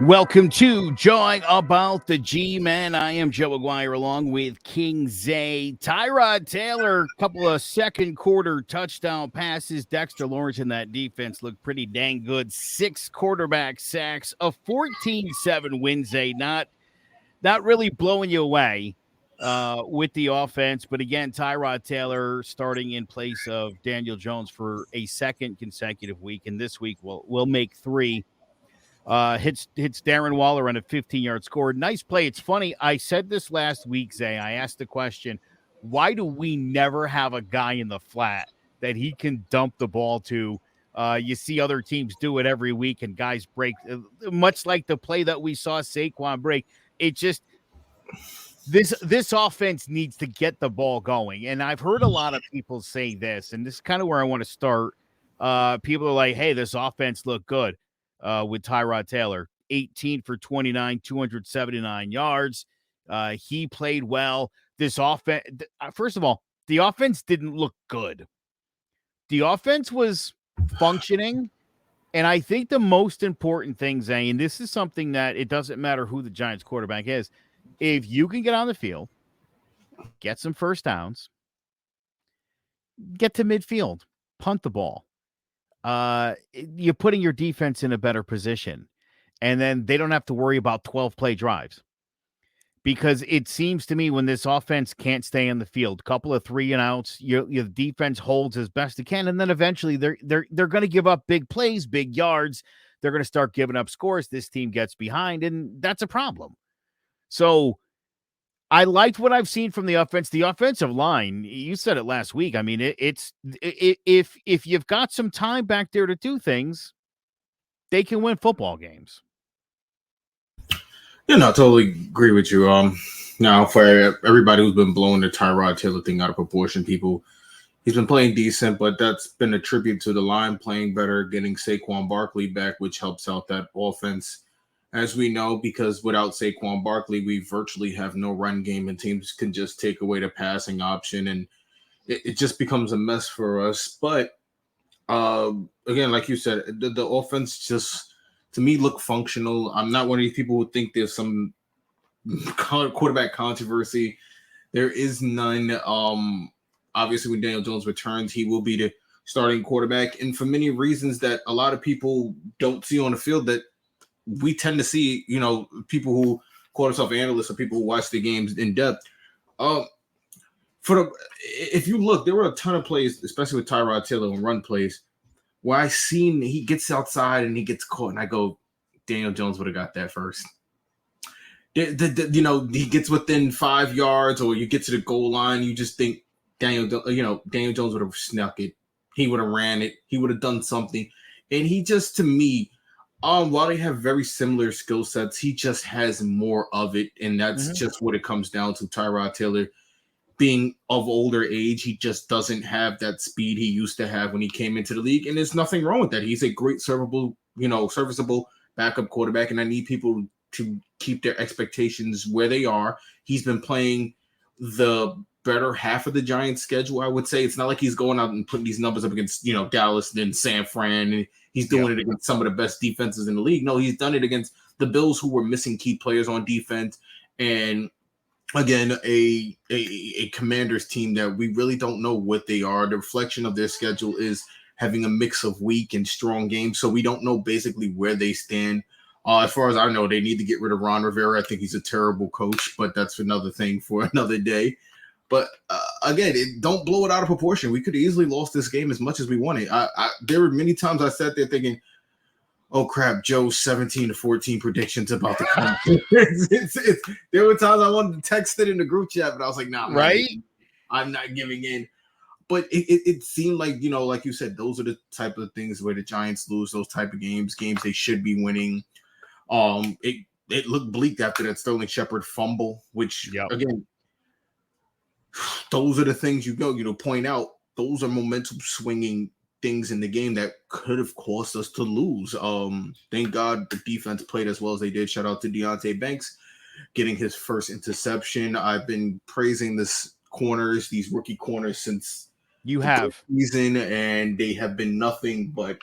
Welcome to Joy About the G-Men. I am Joe Aguirre along with King Zay. Tyrod Taylor, couple of second quarter touchdown passes. Dexter Lawrence in that defense looked pretty dang good. 6 quarterback sacks, a 14-7 win, Zay. Not really blowing you away with the offense. But again, Tyrod Taylor starting in place of Daniel Jones for a second consecutive week. And this week we'll make 3. Hits Darren Waller on a 15-yard score. Nice play. It's funny. I said this last week, Zay. I asked the question, why do we never have a guy in the flat that he can dump the ball to? You see other teams do it every week, and guys break, much like the play that we saw Saquon break. It just this offense needs to get the ball going. And I've heard a lot of people say this, and this is kind of where I want to start. People are like, hey, this offense looked good. With Tyrod Taylor, 18 for 29, 279 yards. He played well. This offense, first of all, the offense didn't look good. The offense was functioning. And I think the most important thing, Zay, and this is something that it doesn't matter who the Giants quarterback is, if you can get on the field, get some first downs, get to midfield, punt the ball. You're putting your defense in a better position, and then they don't have to worry about 12-play drives, because it seems to me when this offense can't stay on the field, couple of 3-and-outs, your defense holds as best it can, and then eventually they're going to give up big plays, big yards. They're going to start giving up scores. This team gets behind, and that's a problem. So I liked what I've seen from the offense. The offensive line, you said it last week. I mean, if you've got some time back there to do things, they can win football games. Yeah, no, I totally agree with you. Now for everybody who's been blowing the Tyrod Taylor thing out of proportion, he's been playing decent, but that's been a tribute to the line playing better, getting Saquon Barkley back, which helps out that offense. As we know, because without Saquon Barkley, we virtually have no run game, and teams can just take away the passing option, and it just becomes a mess for us. But again, like you said, the offense just, to me, look functional. I'm not one of these people who think there's some quarterback controversy. There is none. Obviously, when Daniel Jones returns, he will be the starting quarterback, and for many reasons that a lot of people don't see on the field, that we tend to see, people who call themselves analysts or people who watch the games in depth. If you look, there were a ton of plays, especially with Tyrod Taylor and run plays, where I seen he gets outside and he gets caught, and I go, Daniel Jones would have got that first. He gets within 5 yards, or you get to the goal line, you just think Daniel Jones would have snuck it. He would have ran it. He would have done something. And he just, to me, while they have very similar skill sets, he just has more of it, and that's just what it comes down to. Tyrod Taylor, being of older age, he just doesn't have that speed he used to have when he came into the league, and there's nothing wrong with that. He's a great serviceable backup quarterback, and I need people to keep their expectations where they are. He's been playing the better half of the Giants' schedule, I would say. It's not like he's going out and putting these numbers up against, Dallas and then San Fran, and he's doing it against some of the best defenses in the league. No, he's done it against the Bills, who were missing key players on defense, and again, a Commanders team that we really don't know what they are. The reflection of their schedule is having a mix of weak and strong games, so we don't know basically where they stand. As far as I know, they need to get rid of Ron Rivera. I think he's a terrible coach, but that's another thing for another day. But again, don't blow it out of proportion. We could have easily lost this game as much as we wanted. There were many times I sat there thinking, oh crap, Joe's 17-14 predictions about the come. There were times I wanted to text it in the group chat, but I was like, nah, right? I'm not giving in. But it seemed like, like you said, those are the type of things where the Giants lose those type of games they should be winning. It looked bleak after that Sterling Shepard fumble, which again, those are the things point out. Those are momentum swinging things in the game that could have caused us to lose. Thank God the defense played as well as they did. Shout out to Deonte Banks getting his first interception. I've been praising these rookie corners since you have season, and they have been nothing but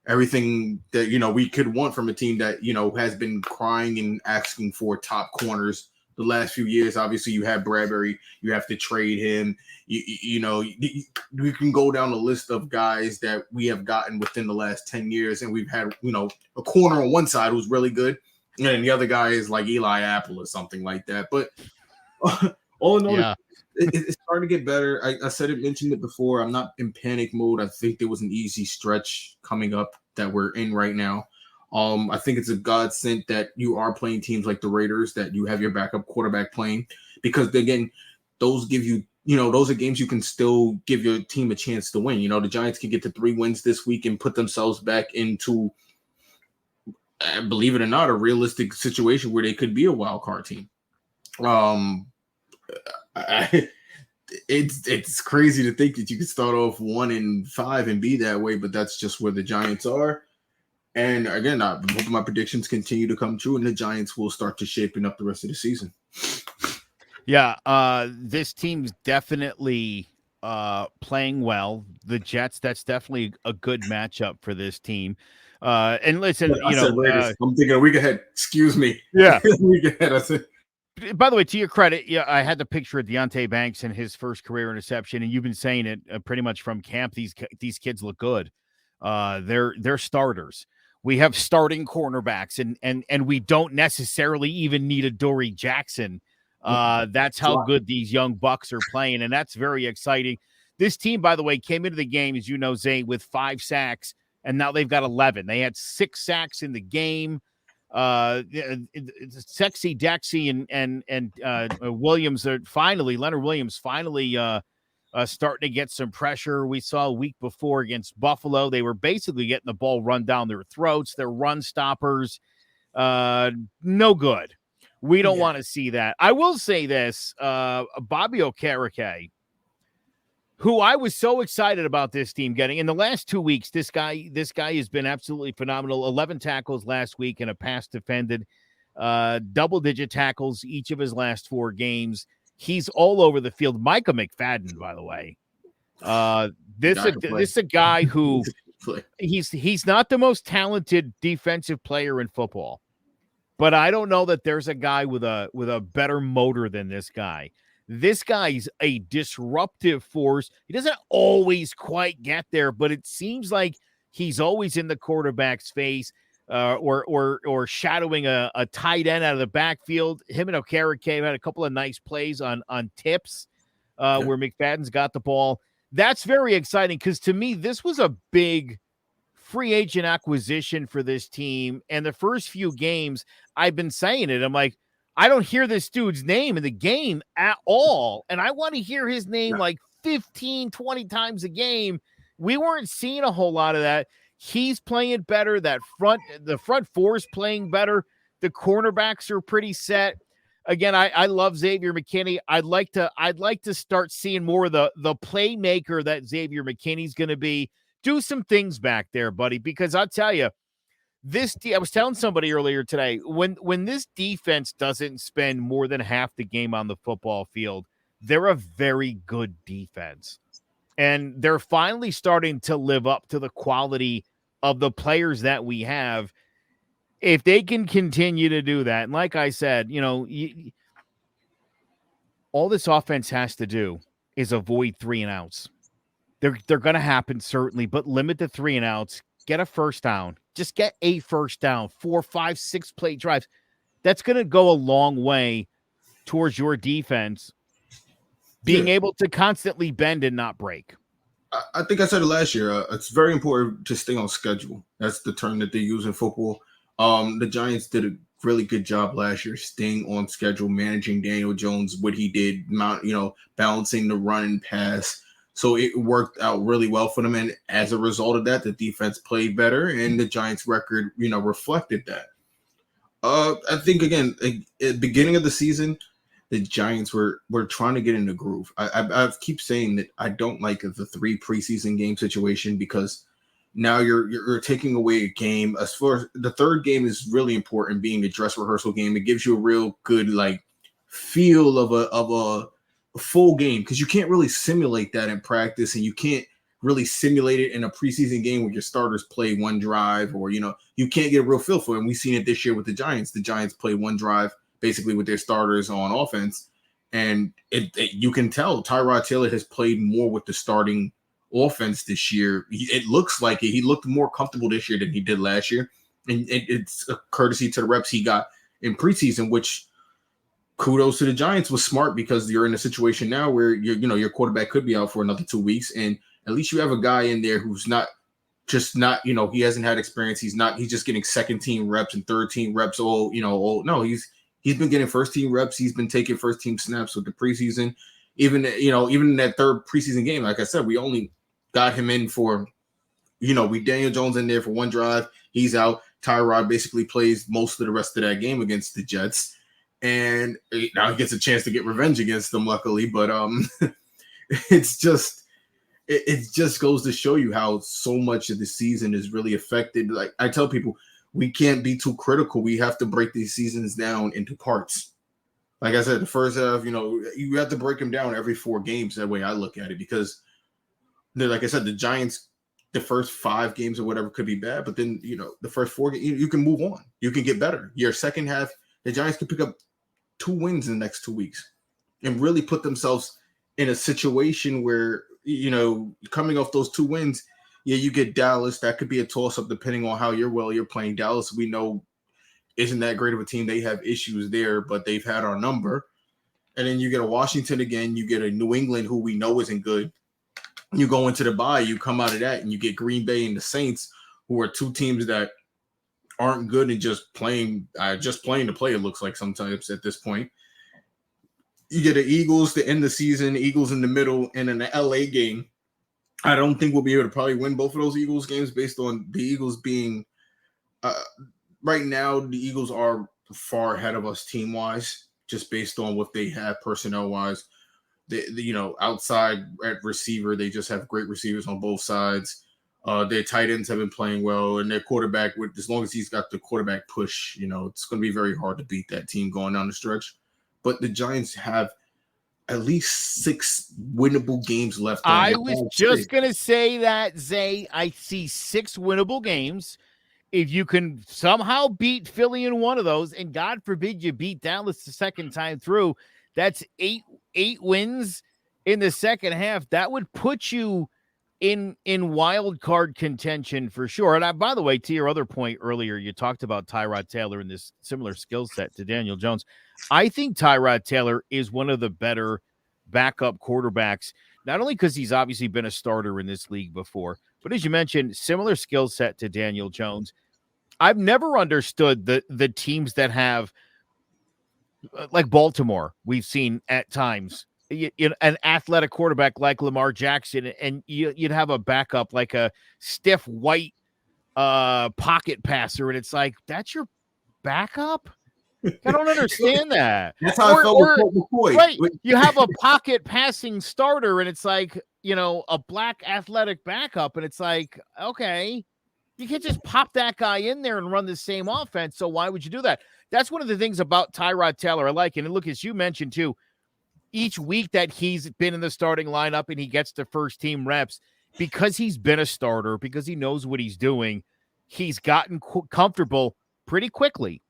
everything that, we could want from a team that, has been crying and asking for top corners the last few years. Obviously, you have Bradbury, you have to trade him. We can go down the list of guys that we have gotten within the last 10 years, and we've had, a corner on one side who's really good, and the other guy is like Eli Apple or something like that. But all in all, Yeah. it's starting to get better. Mentioned it before. I'm not in panic mode. I think there was an easy stretch coming up that we're in right now. I think it's a godsend that you are playing teams like the Raiders, that you have your backup quarterback playing, because again, those give you, those are games you can still give your team a chance to win. The Giants can get to 3 wins this week and put themselves back into, believe it or not, a realistic situation where they could be a wild card team. It's crazy to think that you could start off 1-5 and be that way, but that's just where the Giants are. And again, I'm hoping my predictions continue to come true, and the Giants will start to shaping up the rest of the season. Yeah, this team's definitely playing well. The Jets, that's definitely a good matchup for this team. And listen, I'm thinking a week ahead. Excuse me. Yeah. A week ahead. I said. By the way, to your credit, yeah, I had the picture of Deontay Banks and his first career interception, and you've been saying it pretty much from camp. These kids look good. They're starters. We have starting cornerbacks, and we don't necessarily even need a Dory Jackson. That's how good these young bucks are playing, and that's very exciting. This team, by the way, came into the game, as you know, Zay, with 5 sacks, and now they've got 11. They had 6 sacks in the game. Sexy Dexy and Williams are finally, Leonard Williams finally starting to get some pressure. We saw a week before against Buffalo, they were basically getting the ball run down their throats. Their run stoppers, no good. We don't want to see that. I will say this, Bobby Okereke, who I was so excited about this team getting in the last 2 weeks. This guy has been absolutely phenomenal. 11 tackles last week and a pass defended, double-digit tackles each of his last 4 games. He's all over the field. Micah McFadden, by the way. This is a guy who he's not the most talented defensive player in football, but I don't know that there's a guy with a better motor than this guy. This guy's a disruptive force. He doesn't always quite get there, but it seems like he's always in the quarterback's face, or shadowing a tight end out of the backfield. Him and Okereke had a couple of nice plays on tips where McFadden's got the ball. That's very exciting, because to me, this was a big free agent acquisition for this team. And the first few games, I've been saying it. I'm like, I don't hear this dude's name in the game at all. And I want to hear his name like 15, 20 times a game. We weren't seeing a whole lot of that. He's playing better. The front four is playing better. The cornerbacks are pretty set. Again, I love Xavier McKinney. I'd like to start seeing more of the playmaker that Xavier McKinney's going to be. Do some things back there, buddy, because I'll tell you, I was telling somebody earlier today, when this defense doesn't spend more than half the game on the football field, they're a very good defense. And they're finally starting to live up to the quality of the players that we have. If they can continue to do that, and like I said, all this offense has to do is avoid 3-and-outs. They're going to happen, certainly, but limit the 3-and-outs. Get a first down. Just get a first down. 4, 5, 6 play drives. That's going to go a long way towards your defense being able to constantly bend and not break. I think I said it last year. It's very important to stay on schedule. That's the term that they use in football. The Giants did a really good job last year staying on schedule, managing Daniel Jones, what he did, balancing the run and pass. So it worked out really well for them. And as a result of that, the defense played better, and the Giants record, reflected that. I think, again, at the beginning of the season, the Giants were trying to get in the groove. I keep saying that I don't like the 3 preseason game situation, because now you're taking away a game. As far the third game is really important, being a dress rehearsal game. It gives you a real good feel of a full game, because you can't really simulate that in practice, and you can't really simulate it in a preseason game where your starters play one drive, or, you can't get a real feel for it. And we've seen it this year with the Giants. The Giants play one drive basically with their starters on offense. And you can tell Tyrod Taylor has played more with the starting offense this year. It looks like it. He looked more comfortable this year than he did last year. And it's a courtesy to the reps he got in preseason, which kudos to the Giants was smart, because you're in a situation now where your quarterback could be out for another 2 weeks. And at least you have a guy in there who's not, he hasn't had experience. He's just getting second team reps and third team reps. No, he's been getting first team reps. He's been taking first team snaps with the preseason. Even in that third preseason game, like I said, we only got him in for, we Daniel Jones in there for one drive. He's out. Tyrod basically plays most of the rest of that game against the Jets. And now he gets a chance to get revenge against them, luckily. But it just goes to show you how so much of the season is really affected. Like I tell people, we can't be too critical. We have to break these seasons down into parts. Like I said, the first half, you have to break them down every 4 games. That way I look at it, because like I said, the Giants, the first 5 games or whatever could be bad, but then, the first 4 games, you can move on. You can get better. Your second half, the Giants can pick up 2 wins in the next 2 weeks and really put themselves in a situation where, coming off those 2 wins, you get Dallas. That could be a toss-up depending on how you're playing. Dallas, we know, isn't that great of a team. They have issues there, but they've had our number. And then you get a Washington again. You get a New England, who we know isn't good. You go into the bye, you come out of that, and you get Green Bay and the Saints, who are 2 teams that aren't good and just playing to play, it looks like sometimes at this point. You get the Eagles to end the season, Eagles in the middle, and in the LA game. I don't think we'll be able to probably win both of those Eagles games, based on the Eagles being right now, the Eagles are far ahead of us team-wise, just based on what they have personnel-wise. Outside at receiver, they just have great receivers on both sides. Their tight ends have been playing well, and their quarterback, as long as he's got the quarterback push, it's going to be very hard to beat that team going down the stretch. But the Giants have at least 6 winnable games left. I was just going to say that, Zay. I see 6 winnable games. If you can somehow beat Philly in one of those, and God forbid you beat Dallas the second time through, that's 8 wins in the second half. That would put you in wild card contention for sure. And by the way, to your other point earlier, you talked about Tyrod Taylor and this similar skill set to Daniel Jones. I think Tyrod Taylor is one of the better backup quarterbacks, not only because he's obviously been a starter in this league before, but as you mentioned, similar skill set to Daniel Jones. I've never understood the teams that have, like Baltimore, we've seen at times, an athletic quarterback like Lamar Jackson, and you'd have a backup like a stiff white pocket passer, and it's like, that's your backup? I don't understand that. That's how I felt with Colt McCoy. Right. You have a pocket passing starter, and it's like, a black athletic backup, and it's like, okay, you can't just pop that guy in there and run the same offense, so why would you do that? That's one of the things about Tyrod Taylor I like. And look, as you mentioned too, each week that he's been in the starting lineup and he gets the first team reps, because he's been a starter, because he knows what he's doing, he's gotten comfortable pretty quickly.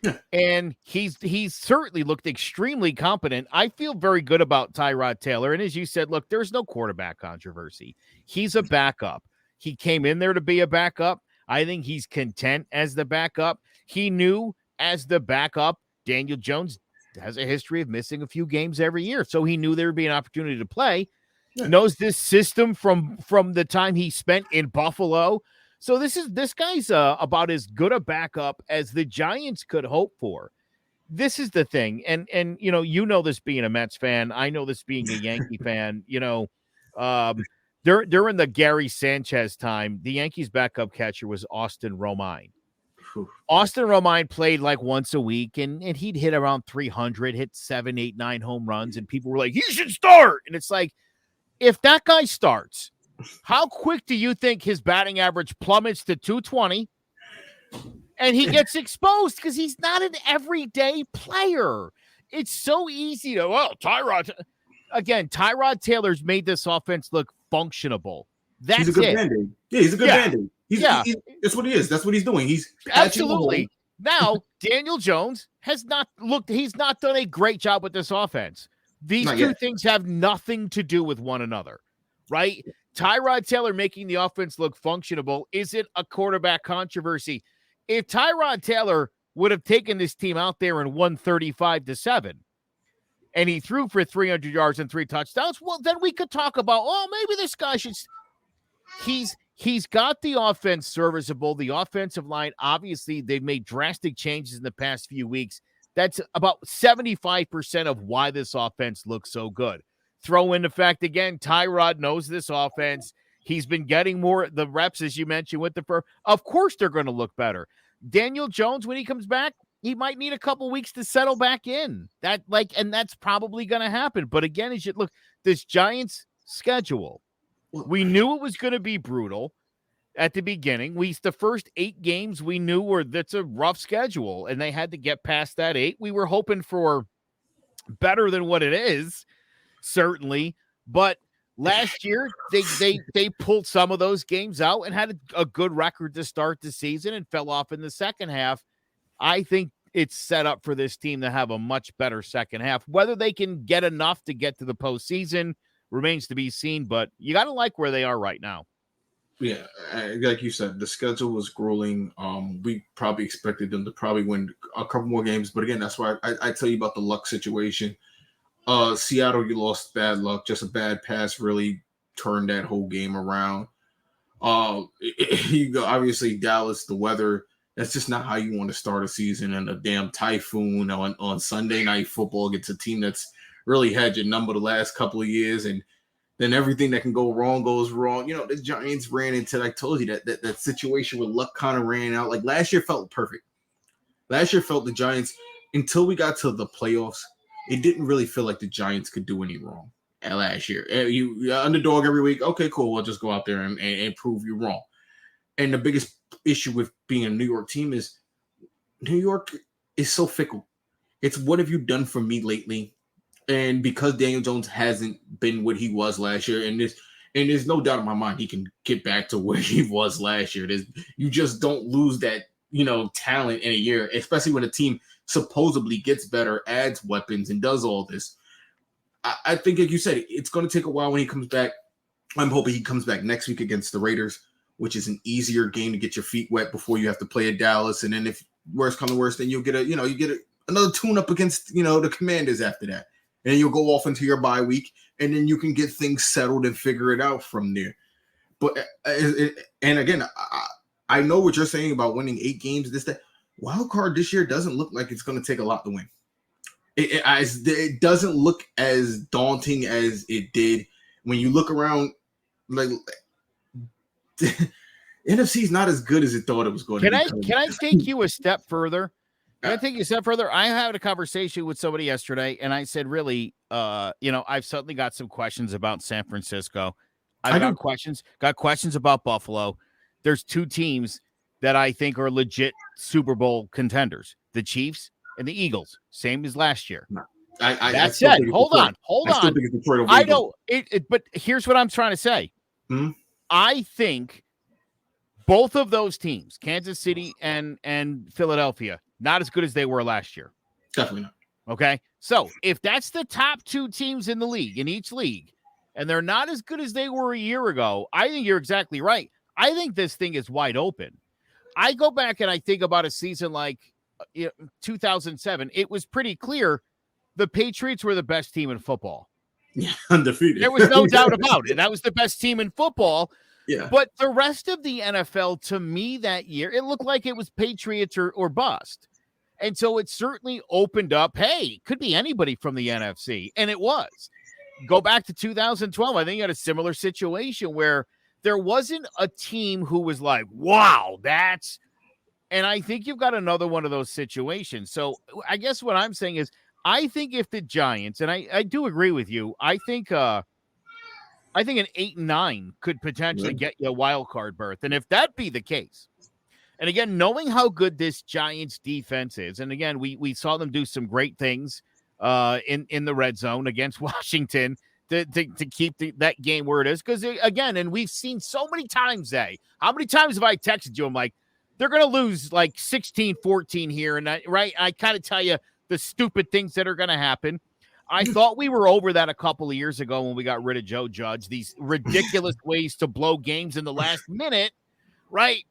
Yeah. And he's certainly looked extremely competent. I feel very good about Tyrod Taylor. And as you said, look, there's no quarterback controversy. He's a backup. He came in there to be a backup. I think he's content as the backup. He knew as the backup, Daniel Jones has a history of missing a few games every year. So he knew there would be an opportunity to play. Yeah. Knows this system from the time he spent in Buffalo. So this guy's about as good a backup as the Giants could hope for. This is the thing. And this being a Mets fan, I know this being a Yankee fan, during the Gary Sanchez time, the Yankees backup catcher was Austin Romine. Austin Romine played like once a week, and he'd hit around 300, hit 7, 8, 9 home runs, and people were like, he should start. And it's like, if that guy starts, how quick do you think his batting average plummets to 220 and he gets exposed because he's not an everyday player? It's so easy to, Tyrod Taylor's made this offense look functionable. That's he's a good it. Band-Aid. Yeah, he's a good Band-Aid. That's what he is. That's what he's doing. He's Absolutely. Now, Daniel Jones has not looked, he's not done a great job with this offense. These two things have nothing to do with one another, right? Tyrod Taylor making the offense look functionable isn't a quarterback controversy. If Tyrod Taylor would have taken this team out there and won 35-7, and he threw for 300 yards and 3 touchdowns, well, then we could talk about, oh, maybe this guy should. He's got the offense serviceable. The offensive line, obviously, they've made drastic changes in the past few weeks. That's about 75% of why this offense looks so good. Throw in the fact, again, Tyrod knows this offense. He's been getting more the reps, as you mentioned, with the fur. Of course, they're going to look better. Daniel Jones, when he comes back, he might need a couple weeks to settle back in. And that's probably going to happen. But again, as you look, this Giants schedule, we knew it was going to be brutal at the beginning. The first 8 games we knew that's a rough schedule, and they had to get past that 8. We were hoping for better than what it is, certainly. But last year, they pulled some of those games out and had a good record to start the season and fell off in the second half. I think it's set up for this team to have a much better second half. Whether they can get enough to get to the postseason remains to be seen, but you got to like where they are right now. Yeah, like you said, the schedule was grueling. We probably expected them to probably win a couple more games, but again, that's why I tell you about the luck situation. Seattle, you lost bad luck. Just a bad pass really turned that whole game around. You go, obviously, Dallas, the weather, that's just not how you want to start a season, and a damn typhoon on Sunday Night Football against a team that's really had your number the last couple of years, and then everything that can go wrong goes wrong. You know, the Giants ran into, I told you, that situation where luck kind of ran out. Like last year felt perfect. Last year felt the Giants, until we got to the playoffs, it didn't really feel like the Giants could do any wrong last year. You're underdog every week. Okay, cool. We'll just go out there and prove you wrong. And the biggest issue with being a New York team is New York is so fickle. It's what have you done for me lately? And because Daniel Jones hasn't been what he was last year, and there's no doubt in my mind he can get back to where he was last year. You just don't lose that, talent in a year, especially when a team supposedly gets better, adds weapons, and does all this. I think, like you said, it's going to take a while when he comes back. I'm hoping he comes back next week against the Raiders, which is an easier game to get your feet wet before you have to play at Dallas. And then if worse come to worse, then you'll get another tune-up against, the Commanders after that. And you'll go off into your bye week, and then you can get things settled and figure it out from there. But and again, I know what you're saying about winning 8 games. That wild card this year doesn't look like it's going to take a lot to win. It doesn't look as daunting as it did when you look around. Like NFC is not as good as it thought it was going to be. Can I take you a step further? Can I take you a step further? I had a conversation with somebody yesterday, and I said, really, I've suddenly got some questions about San Francisco. I've got questions about Buffalo. There's 2 teams that I think are legit Super Bowl contenders, the Chiefs and the Eagles, same as last year. No, that said, hold on. I know it, but here's what I'm trying to say. I think both of those teams, Kansas City and Philadelphia, not as good as they were last year. Definitely not. Okay. So if that's the top 2 teams in the league, in each league, and they're not as good as they were a year ago, I think you're exactly right. I think this thing is wide open. I go back and I think about a season like 2007. It was pretty clear the Patriots were the best team in football. Yeah, undefeated. There was no doubt about it. That was the best team in football. Yeah. But the rest of the NFL, to me, that year, it looked like it was Patriots or bust. And so it certainly opened up, hey, could be anybody from the NFC. And it was. Go back to 2012. I think you had a similar situation where there wasn't a team who was like, wow, that's. And I think you've got another one of those situations. So I guess what I'm saying is, I think if the Giants, and I do agree with you, I think an 8-9 could potentially get you a wild card berth. And if that be the case, and again, knowing how good this Giants defense is, and again, we saw them do some great things in the red zone against Washington to keep that game where it is. Because, again, and we've seen so many times, how many times have I texted you? I'm like, they're going to lose like 16-14 here. And I kind of tell you the stupid things that are going to happen. I thought we were over that a couple of years ago when we got rid of Joe Judge, these ridiculous ways to blow games in the last minute, right?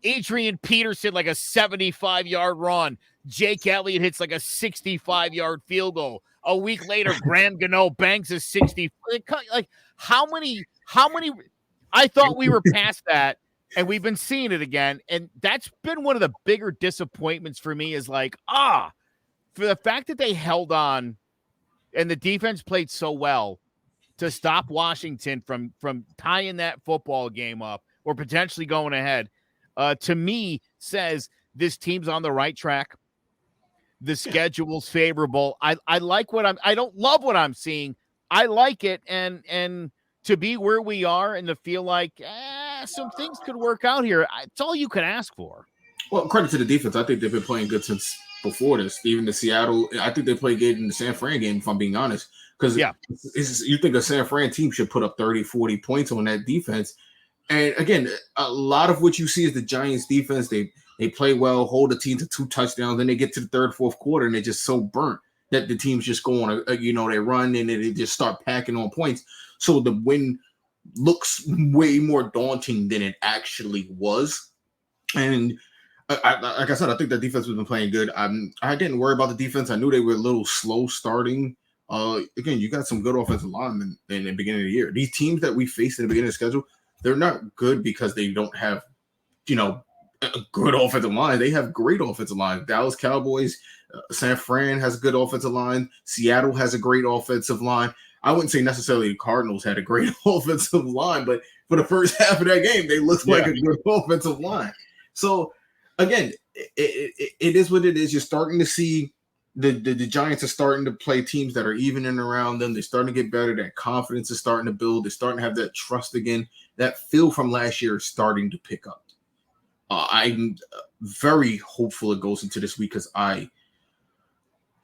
Adrian Peterson, like a 75-yard run. Jake Elliott hits like a 65-yard field goal. A week later, Graham Gano banks a 60. Like, how many? I thought we were past that, and we've been seeing it again. And that's been one of the bigger disappointments for me is like, for the fact that they held on and the defense played so well to stop Washington from tying that football game up or potentially going ahead, to me says this team's on the right track. The schedule's favorable. I like I don't love what I'm seeing. I like it. And to be where we are and to feel like some things could work out here, it's all you can ask for. Well, credit to the defense. I think they've been playing good since before this. Even the Seattle, I think they played good in the San Fran game, if I'm being honest. Because you think a San Fran team should put up 30, 40 points on that defense. And again, a lot of what you see is the Giants defense. They play well, hold the team to 2 touchdowns, then they get to the third, fourth quarter, and they're just so burnt that the teams just go on they run and they just start packing on points. So the win looks way more daunting than it actually was. And like I said, I think the defense has been playing good. I didn't worry about the defense. I knew they were a little slow starting. Again, you got some good offensive linemen in the beginning of the year. These teams that we faced in the beginning of the schedule, they're not good because they don't have, a good offensive line. They have great offensive line. Dallas Cowboys, San Fran has a good offensive line. Seattle has a great offensive line. I wouldn't say necessarily the Cardinals had a great offensive line, but for the first half of that game, they looked like a good offensive line. So, again, it is what it is. You're starting to see the Giants are starting to play teams that are even and around them. They're starting to get better. That confidence is starting to build. They're starting to have that trust again. That feel from last year is starting to pick up. I'm very hopeful it goes into this week because I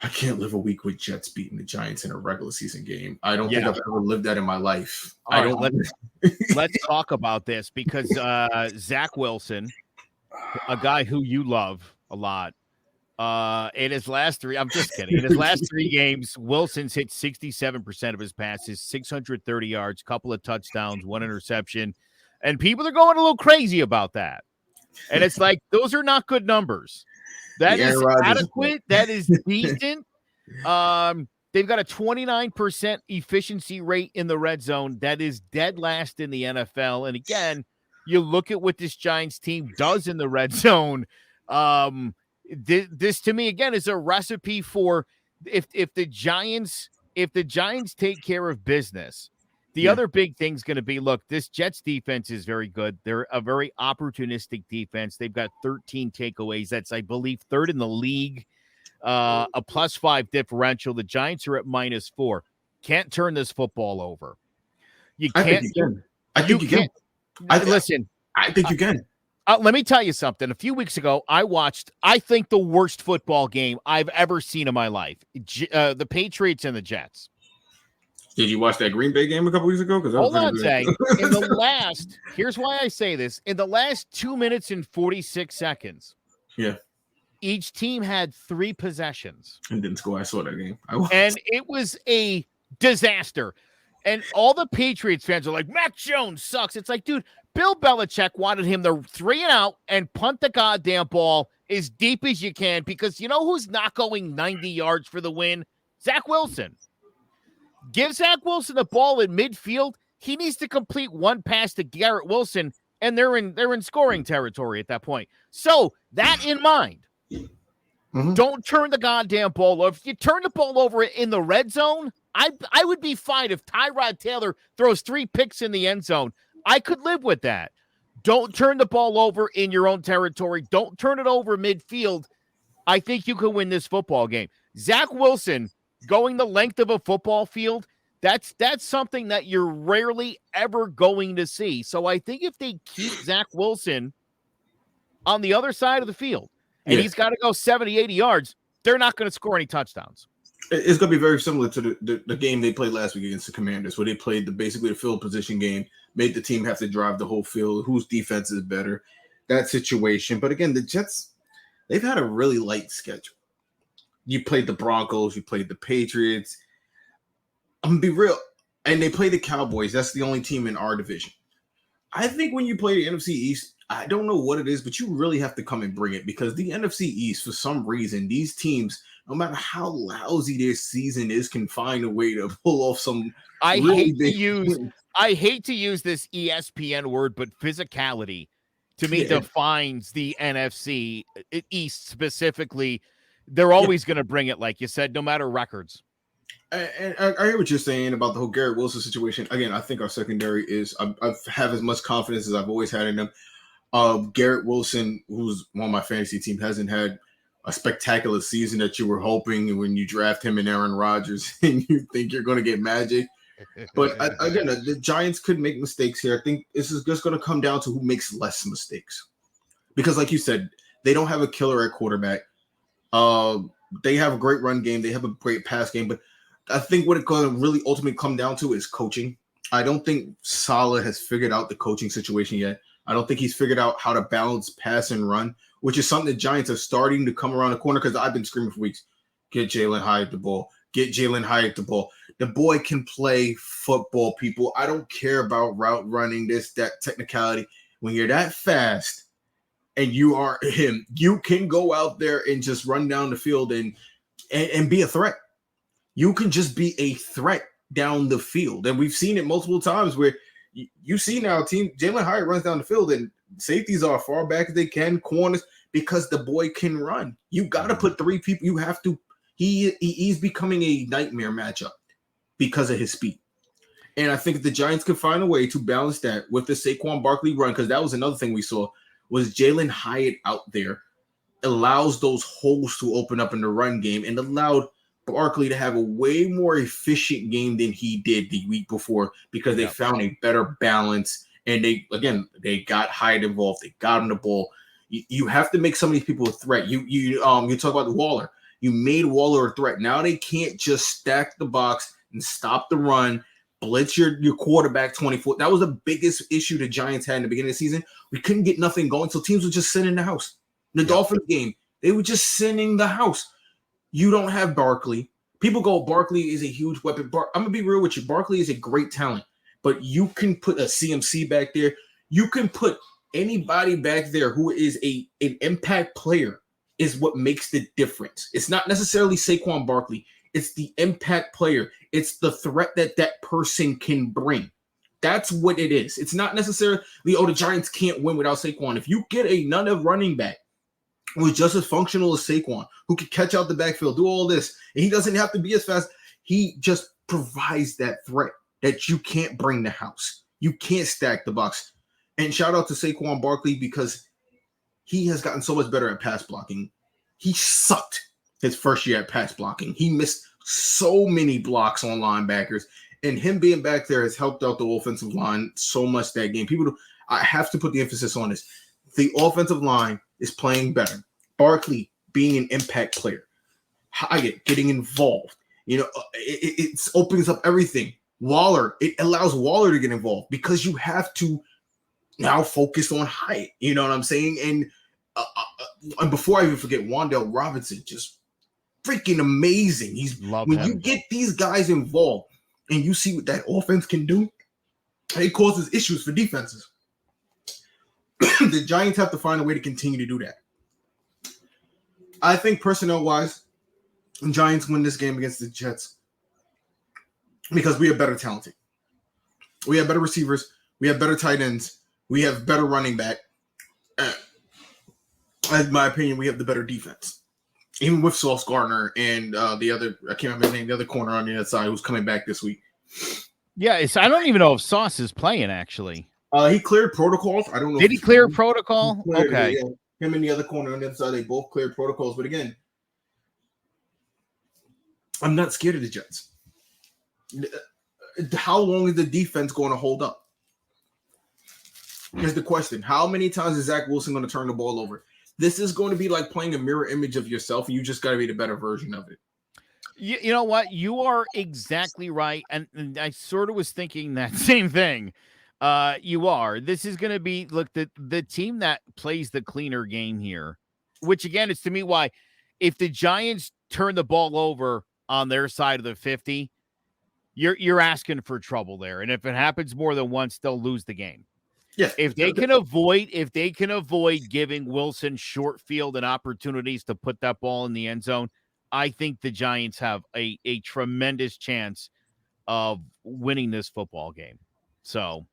can't live a week with Jets beating the Giants in a regular season game. I don't think I've ever lived that in my life. Let's talk about this because Zach Wilson, a guy who you love a lot, in his last 3, I'm just kidding. In his last 3 games, Wilson's hit 67% of his passes, 630 yards, couple of touchdowns, 1 interception, and people are going a little crazy about that. And it's like, those are not good numbers. That is adequate. That is decent. They've got a 29% efficiency rate in the red zone. That is dead last in the NFL. And again, you look at what this Giants team does in the red zone. This to me, again, is a recipe for if the Giants take care of business. The other big thing's going to be, look, this Jets defense is very good. They're a very opportunistic defense. They've got 13 takeaways. That's, I believe, 3rd in the league, a +5 differential. The Giants are at -4. Can't turn this football over. You can't. I think you can. Listen. I think you can. Let me tell you something. A few weeks ago, I watched, I think, the worst football game I've ever seen in my life. The Patriots and the Jets. Did you watch that Green Bay game a couple weeks ago? Hold on, Zay. Here's why I say this. In the last 2 minutes and 46 seconds, each team had 3 possessions. And didn't score. I saw that game. And it was a disaster. And all the Patriots fans are like, Mac Jones sucks. It's like, dude, Bill Belichick wanted him to 3 and out and punt the goddamn ball as deep as you can because you know who's not going 90 yards for the win? Zach Wilson. Give Zach Wilson the ball in midfield. He needs to complete 1 pass to Garrett Wilson, and they're in scoring territory at that point. So that in mind, don't turn the goddamn ball over. If you turn the ball over in the red zone, I would be fine if Tyrod Taylor throws 3 picks in the end zone. I could live with that. Don't turn the ball over in your own territory. Don't turn it over midfield. I think you can win this football game. Zach Wilson going the length of a football field, that's something that you're rarely ever going to see. So I think if they keep Zach Wilson on the other side of the field and he's got to go 70, 80 yards, they're not going to score any touchdowns. It's going to be very similar to the game they played last week against the Commanders, where they played basically the field position game, made the team have to drive the whole field, whose defense is better, that situation. But again, the Jets, they've had a really light schedule. You played the Broncos, you played the Patriots. I'm going to be real. And they play the Cowboys. That's the only team in our division. I think when you play the NFC East, I don't know what it is, but you really have to come and bring it, because the NFC East, for some reason, these teams, no matter how lousy their season is, can find a way to pull off some I really hate to big use wins. I hate to use this ESPN word, but physicality to me defines the NFC East specifically. They're always going to bring it, like you said, no matter records. And I hear what you're saying about the whole Garrett Wilson situation. Again, I think our secondary is, I have as much confidence as I've always had in them. Garrett Wilson, who's on my fantasy team, hasn't had a spectacular season that you were hoping when you draft him and Aaron Rodgers and you think you're going to get magic. But again, the Giants could make mistakes here. I think this is just going to come down to who makes less mistakes. Because like you said, they don't have a killer at quarterback. They have a great run game. They have a great pass game. But I think what it's going to really ultimately come down to is coaching. I don't think Saleh has figured out the coaching situation yet. I don't think he's figured out how to balance pass and run, which is something the Giants are starting to come around the corner, because I've been screaming for weeks. Get Jalen Hyatt the ball. Get Jalen Hyatt the ball. The boy can play football, people. I don't care about route running, this, that, technicality. When you're that fast and you are him, you can go out there and just run down the field and be a threat. You can just be a threat down the field. And we've seen it multiple times where you see now Jalen Hyatt runs down the field and safeties are far back as they can, corners, because the boy can run. You got to put three people. You have to. He's becoming a nightmare matchup because of his speed. And I think the Giants could find a way to balance that with the Saquon Barkley run, because that was another thing we saw was Jalen Hyatt out there allows those holes to open up in the run game and allowed Barkley to have a way more efficient game than he did the week before, because they found a better balance. And they got Hyatt involved. They got him the ball. You have to make some of these people a threat. You talk about Waller. You made Waller a threat. Now they can't just stack the box and stop the run, blitz your quarterback 24. That was the biggest issue the Giants had in the beginning of the season. We couldn't get nothing going, so teams would just sit in the house. The Dolphins game, they were just sitting in the house. You don't have Barkley. People go, Barkley is a huge weapon. I'm going to be real with you. Barkley is a great talent, but you can put a CMC back there. You can put anybody back there who is an impact player is what makes the difference. It's not necessarily Saquon Barkley. It's the impact player. It's the threat that person can bring. That's what it is. It's not necessarily, the Giants can't win without Saquon. If you get another running back who is just as functional as Saquon, who can catch out the backfield, do all this, and he doesn't have to be as fast, he just provides that threat that you can't bring the house. You can't stack the box. And shout out to Saquon Barkley, because he has gotten so much better at pass blocking. He sucked his first year at pass blocking. He missed so many blocks on linebackers, and him being back there has helped out the offensive line so much that game. I have to put the emphasis on this. The offensive line is playing better. Barkley being an impact player. Hyatt getting involved. It opens up everything. Waller, it allows Waller to get involved, because you have to now focus on Hyatt. You know what I'm saying? And before I even forget, Wan'Dale Robinson, just freaking amazing. You get these guys involved and you see what that offense can do, it causes issues for defenses. The Giants have to find a way to continue to do that. I think personnel-wise, the Giants win this game against the Jets because we are better talented. We have better receivers. We have better tight ends. We have better running back. In my opinion, we have the better defense. Even with Sauce Gardner and the other, I can't remember his name, the other corner on the other side who's coming back this week. Yeah, I don't even know if Sauce is playing, actually. He cleared protocols. I don't know. Did he clear protocol? Okay. Yeah. Him and the other corner on the other side, they both cleared protocols. But again, I'm not scared of the Jets. How long is the defense going to hold up? Here's the question. How many times is Zach Wilson going to turn the ball over? This is going to be like playing a mirror image of yourself, and you just got to be the better version of it. You know what? You are exactly right. And I sort of was thinking that same thing. You are. This is going to be, look, the team that plays the cleaner game here, which again is to me why if the Giants turn the ball over on their side of the 50, you're asking for trouble there. And if it happens more than once, they'll lose the game. Yeah. If they can avoid giving Wilson short field and opportunities to put that ball in the end zone, I think the Giants have a tremendous chance of winning this football game. So,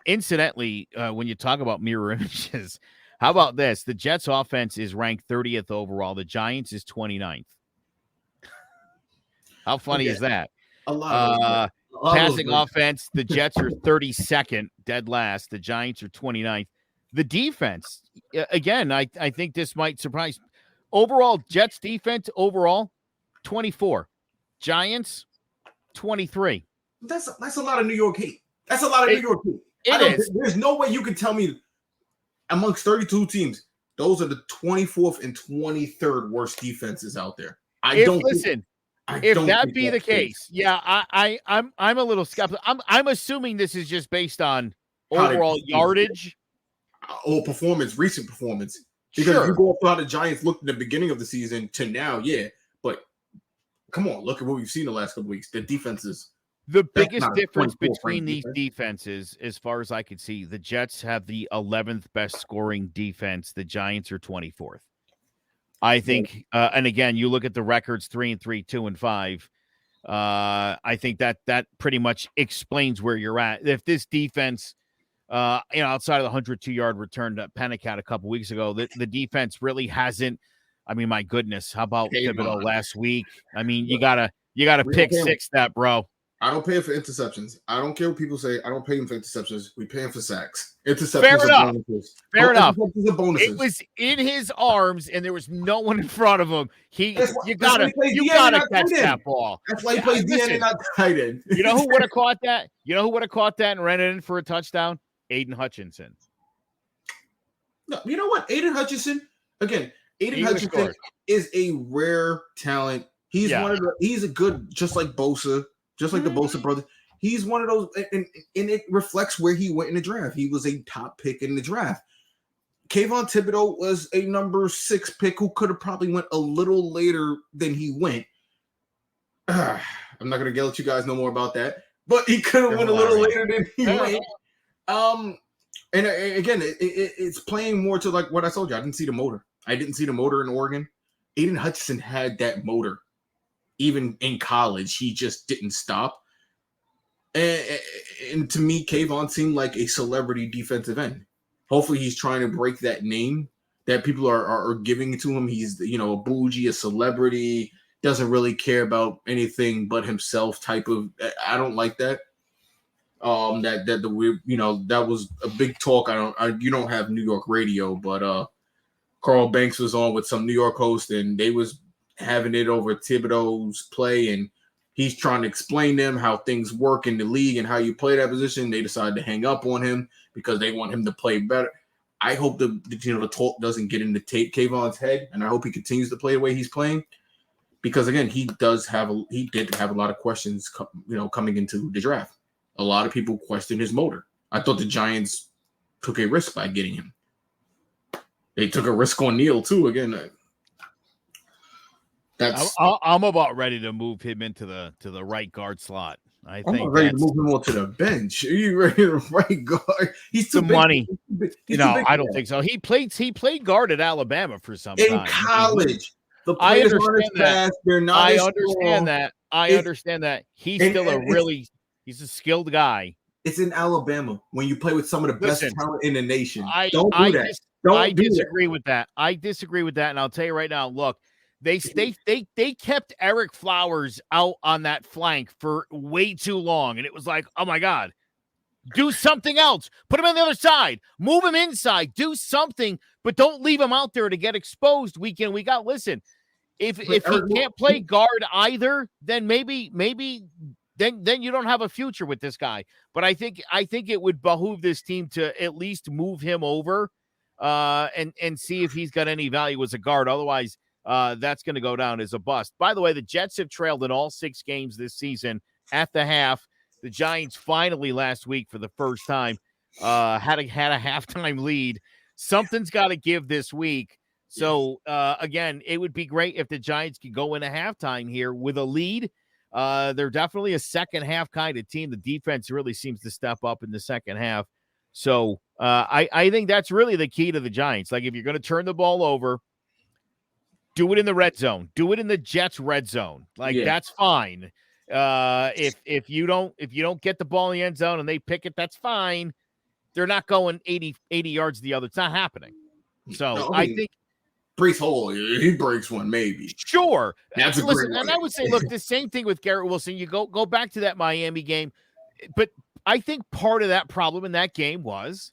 incidentally, when you talk about mirror images, how about this? The Jets offense is ranked 30th overall. The Giants is 29th. How funny is that? A lot of passing offense, the Jets are 32nd, dead last. The Giants are 29th. The defense, again, I think this might surprise. Overall, Jets defense, overall, 24. Giants, 23. That's a lot of New York hate. That's a lot of New York hate. It is. There's no way you can tell me amongst 32 teams, those are the 24th and 23rd worst defenses out there. If that be the case, yeah, I'm a little skeptical. I'm assuming this is just based on overall yardage or performance, recent performance. Because if you go up how the Giants looked at the beginning of the season to now, yeah. But come on, look at what we've seen the last couple weeks. The defenses. The biggest difference between these defenses, as far as I could see, the Jets have the 11th best scoring defense. The Giants are 24th. I think, and again, you look at the records 3-3, 2-5. I think that pretty much explains where you're at. If this defense, outside of the 102-yard return to Panicat a couple weeks ago, the defense really hasn't. I mean, my goodness, how about Thibodeau last week? I mean, you gotta pick six that, bro. I don't pay him for interceptions. I don't care what people say. I don't pay him for interceptions. We pay him for sacks. Interceptions Fair enough. Bonuses. Fair enough. Bonuses. It was in his arms, and there was no one in front of him. You gotta catch that ball. That's why he plays DN and not tight end. You know who would have caught that? You know who would have caught that and ran it in for a touchdown? Aiden Hutchinson. No, you know what? Aiden Hutchinson is a rare talent. He's he's a good, just like Bosa. Just like the Bosa brothers, he's one of those, and it reflects where he went in the draft. He was a top pick in the draft. Kayvon Thibodeau was a number 6 pick who could have probably went a little later than he went. I'm not going to let you guys know more about that, but he could have went a little later than he went. And again, it's playing more to like what I told you. I didn't see the motor. I didn't see the motor in Oregon. Aiden Hutchinson had that motor. Even in college, he just didn't stop. And to me, Kayvon seemed like a celebrity defensive end. Hopefully, he's trying to break that name that people are giving to him. He's, a bougie, a celebrity, doesn't really care about anything but himself type of. I don't like that. That was a big talk. You don't have New York radio, but Carl Banks was on with some New York host, and they was having it over Thibodeau's play, and he's trying to explain to them how things work in the league and how you play that position. They decided to hang up on him because they want him to play better. I hope the talk doesn't get into Kayvon's head, and I hope he continues to play the way he's playing, because again, he did have a lot of questions, coming into the draft. A lot of people questioned his motor. I thought the Giants took a risk by getting him. They took a risk on Neal too. Again. I'm about ready to move him into the right guard slot. I'm ready to move him on to the bench. Are you ready to right guard? He's too big. Money. I don't think so. He played guard at Alabama for some time. In college. The players understand that. They're not. I understand that. I understand that. He's he's a skilled guy. It's in Alabama when you play with some of the best talent in the nation. Don't do that. I disagree with that. I disagree with that, and I'll tell you right now. Look. They kept Eric Flowers out on that flank for way too long. And it was like, oh my God, do something else. Put him on the other side, move him inside, do something, but don't leave him out there to get exposed week in, week out. Listen, if he can't play guard either, then maybe then you don't have a future with this guy. But I think it would behoove this team to at least move him over and see if he's got any value as a guard. Otherwise, that's going to go down as a bust. By the way, the Jets have trailed in all 6 games this season at the half. The Giants finally last week for the first time had a halftime lead. Something's got to give this week. So, again, it would be great if the Giants could go into halftime here with a lead. They're definitely a second half kind of team. The defense really seems to step up in the second half. So I think that's really the key to the Giants. Like, if you're going to turn the ball over, do it in the red zone. Do it in the Jets red zone. Like, that's fine. If you don't get the ball in the end zone and they pick it, that's fine. They're not going 80 yards the other. It's not happening. So no, I think Brees Hall, he breaks one, maybe. Sure. Listen, and I would say, look, the same thing with Garrett Wilson. You go back to that Miami game, but I think part of that problem in that game was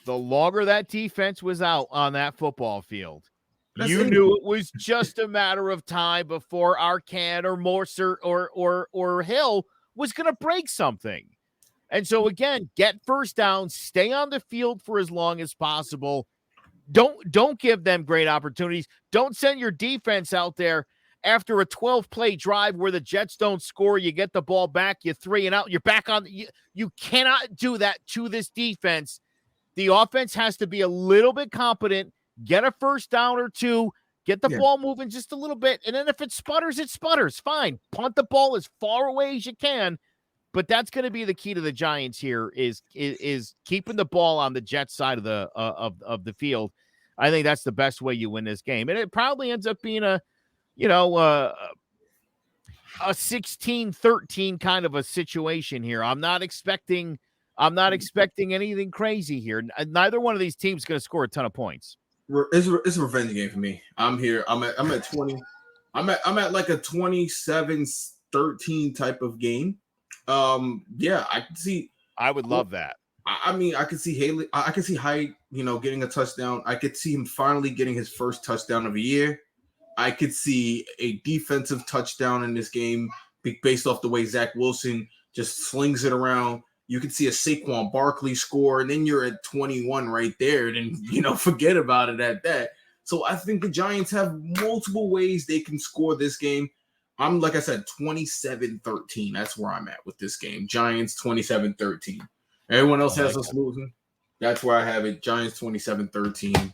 the longer that defense was out on that football field, you knew it was just a matter of time before Arcan or Morser or Hill was going to break something. And so, again, get first down, stay on the field for as long as possible. Don't give them great opportunities. Don't send your defense out there after a 12-play drive where the Jets don't score. You get the ball back, you 3 and out, you're back on. You cannot do that to this defense. The offense has to be a little bit competent, get a first down or 2, get the ball moving just a little bit, and then if it sputters, it sputters. Fine. Punt the ball as far away as you can. But that's going to be the key to the Giants here is keeping the ball on the Jets side of the field. I think that's the best way you win this game. And it probably ends up being a 16-13 kind of a situation here. I'm not expecting anything crazy here. Neither one of these teams is going to score a ton of points. It's a revenge game for me. I'm here. I'm at 20. I'm at like a 27-13 type of game. I can see. I would love that. I mean, I could see Haley. I could see Hyde, getting a touchdown. I could see him finally getting his first touchdown of the year. I could see a defensive touchdown in this game based off the way Zach Wilson just slings it around. You could see a Saquon Barkley score, and then you're at 21 right there. Then forget about it at that. So I think the Giants have multiple ways they can score this game. I'm, like I said, 27-13. That's where I'm at with this game. Giants 27-13. Everyone else has us losing. That's where I have it. Giants 27-13.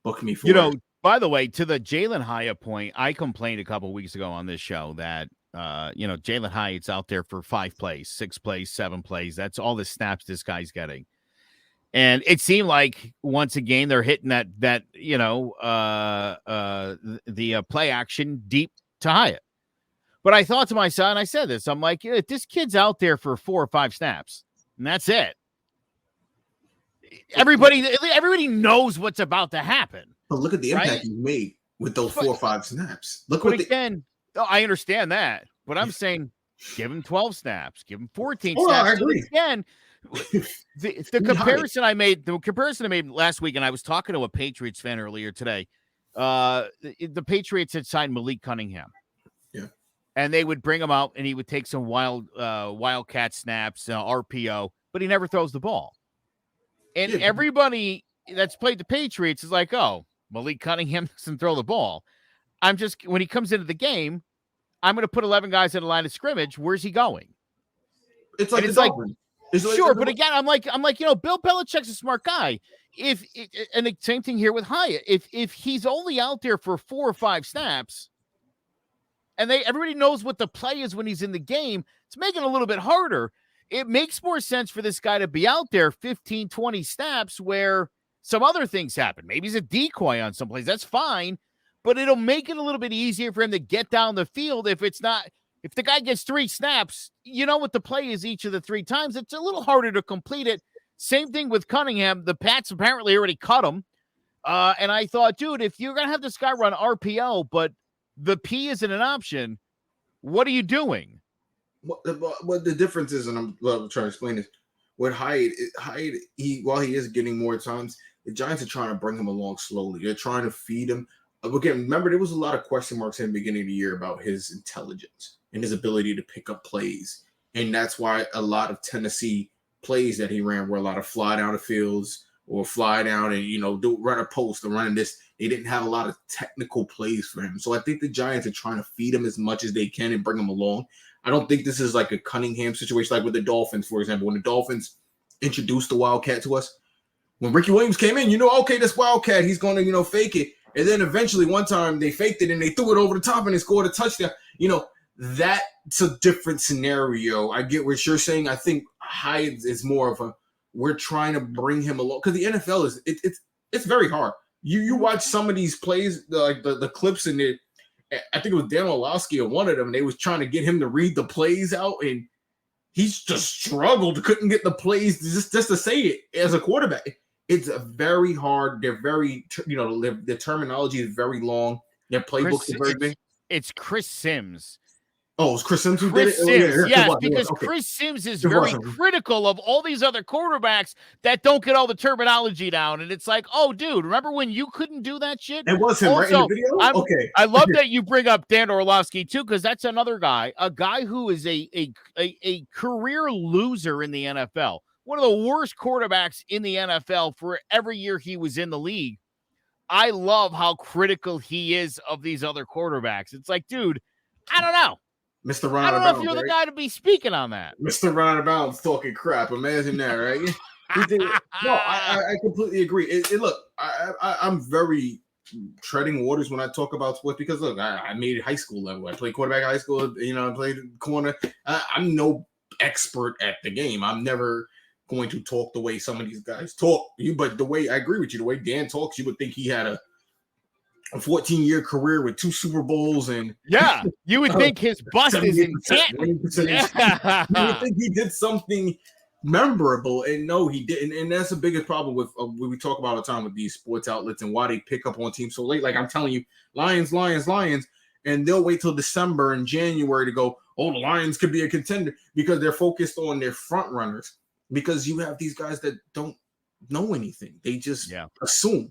Book me for it. By the way, to the Jalen Hyatt point, I complained a couple of weeks ago on this show that, Jalen Hyatt's out there for 5 plays, 6 plays, 7 plays. That's all the snaps this guy's getting. And it seemed like once again they're hitting the play action deep to Hyatt. But I thought to myself, and I said this, I'm like, this kid's out there for 4 or 5 snaps, and that's it. Everybody knows what's about to happen. But look at the impact he made with those 4 or 5 snaps. I understand that, but I'm saying give him 12 snaps, give him 14 snaps. I agree. Again, the comparison I made last week, and I was talking to a Patriots fan earlier today. The Patriots had signed Malik Cunningham. Yeah. And they would bring him out, and he would take some wildcat snaps, RPO, but he never throws the ball. And everybody that's played the Patriots is like, oh, Malik Cunningham doesn't throw the ball. When he comes into the game, I'm going to put 11 guys in a line of scrimmage. Where's he going? It's like sure, but again, I'm like, Bill Belichick's a smart guy. And the same thing here with Hyatt. If he's only out there for 4 or 5 snaps, and everybody knows what the play is when he's in the game, it's making it a little bit harder. It makes more sense for this guy to be out there 15, 20 snaps where some other things happen. Maybe he's a decoy on some plays. That's fine, but it'll make it a little bit easier for him to get down the field. If the guy gets 3 snaps, you know what the play is each of the 3 times. It's a little harder to complete it. Same thing with Cunningham. The Pats apparently already cut him. And I thought, dude, if you're going to have this guy run RPO, but the P isn't an option, what are you doing? What the difference is, and I'm trying to explain this, with Hyde, while he is getting more times, the Giants are trying to bring him along slowly. They're trying to feed him. Again, remember, there was a lot of question marks in the beginning of the year about his intelligence and his ability to pick up plays. And that's why a lot of Tennessee plays that he ran were a lot of fly down the fields or fly down and, run a post or running this. They didn't have a lot of technical plays for him. So I think the Giants are trying to feed him as much as they can and bring him along. I don't think this is like a Cunningham situation like with the Dolphins, for example. When the Dolphins introduced the Wildcat to us, when Ricky Williams came in, okay, this Wildcat, he's going to, fake it. And then eventually one time they faked it and they threw it over the top and they scored a touchdown. That's a different scenario. I get what you're saying. I think Hyatt is more of a, we're trying to bring him along because the NFL is it's very hard. You watch some of these plays, like the clips in it. I think it was Dan Orlovsky or one of them. They was trying to get him to read the plays out, and he's just struggled, couldn't get the plays just to say it as a quarterback. It's a very hard. They're very, the terminology is very long. Their playbooks are very big. It's Chris Sims. Oh, it's Chris Sims who Chris did it? Sims, yes, because Chris Sims is very critical of all these other quarterbacks that don't get all the terminology down. And it's like, oh, dude, remember when you couldn't do that shit? It was him, right, in the video? Okay. I love that you bring up Dan Orlovsky, too, because that's another guy, a guy who is a career loser in the NFL. One of the worst quarterbacks in the NFL for every year he was in the league. I love how critical he is of these other quarterbacks. It's like, dude, I don't know. Mr. Ron I don't know if you're the guy to be speaking on that. Mr. Ron Abound's talking crap. Imagine that, right? No, I completely agree. Look, I'm very treading waters when I talk about sports because, look, I made it high school level. I played quarterback in high school. I played corner. I'm no expert at the game. I'm never going to talk the way some of these guys talk. But the way I agree with you, the way Dan talks, you would think he had a 14-year career with 2 Super Bowls and you would think his bust is intent. You would think he did something memorable, and no, he didn't. And that's the biggest problem with when we talk about all the time with these sports outlets and why they pick up on teams so late. Like I'm telling you, Lions, and they'll wait till December and January to go, oh, the Lions could be a contender because they're focused on their front runners. Because you have these guys that don't know anything, they just assume.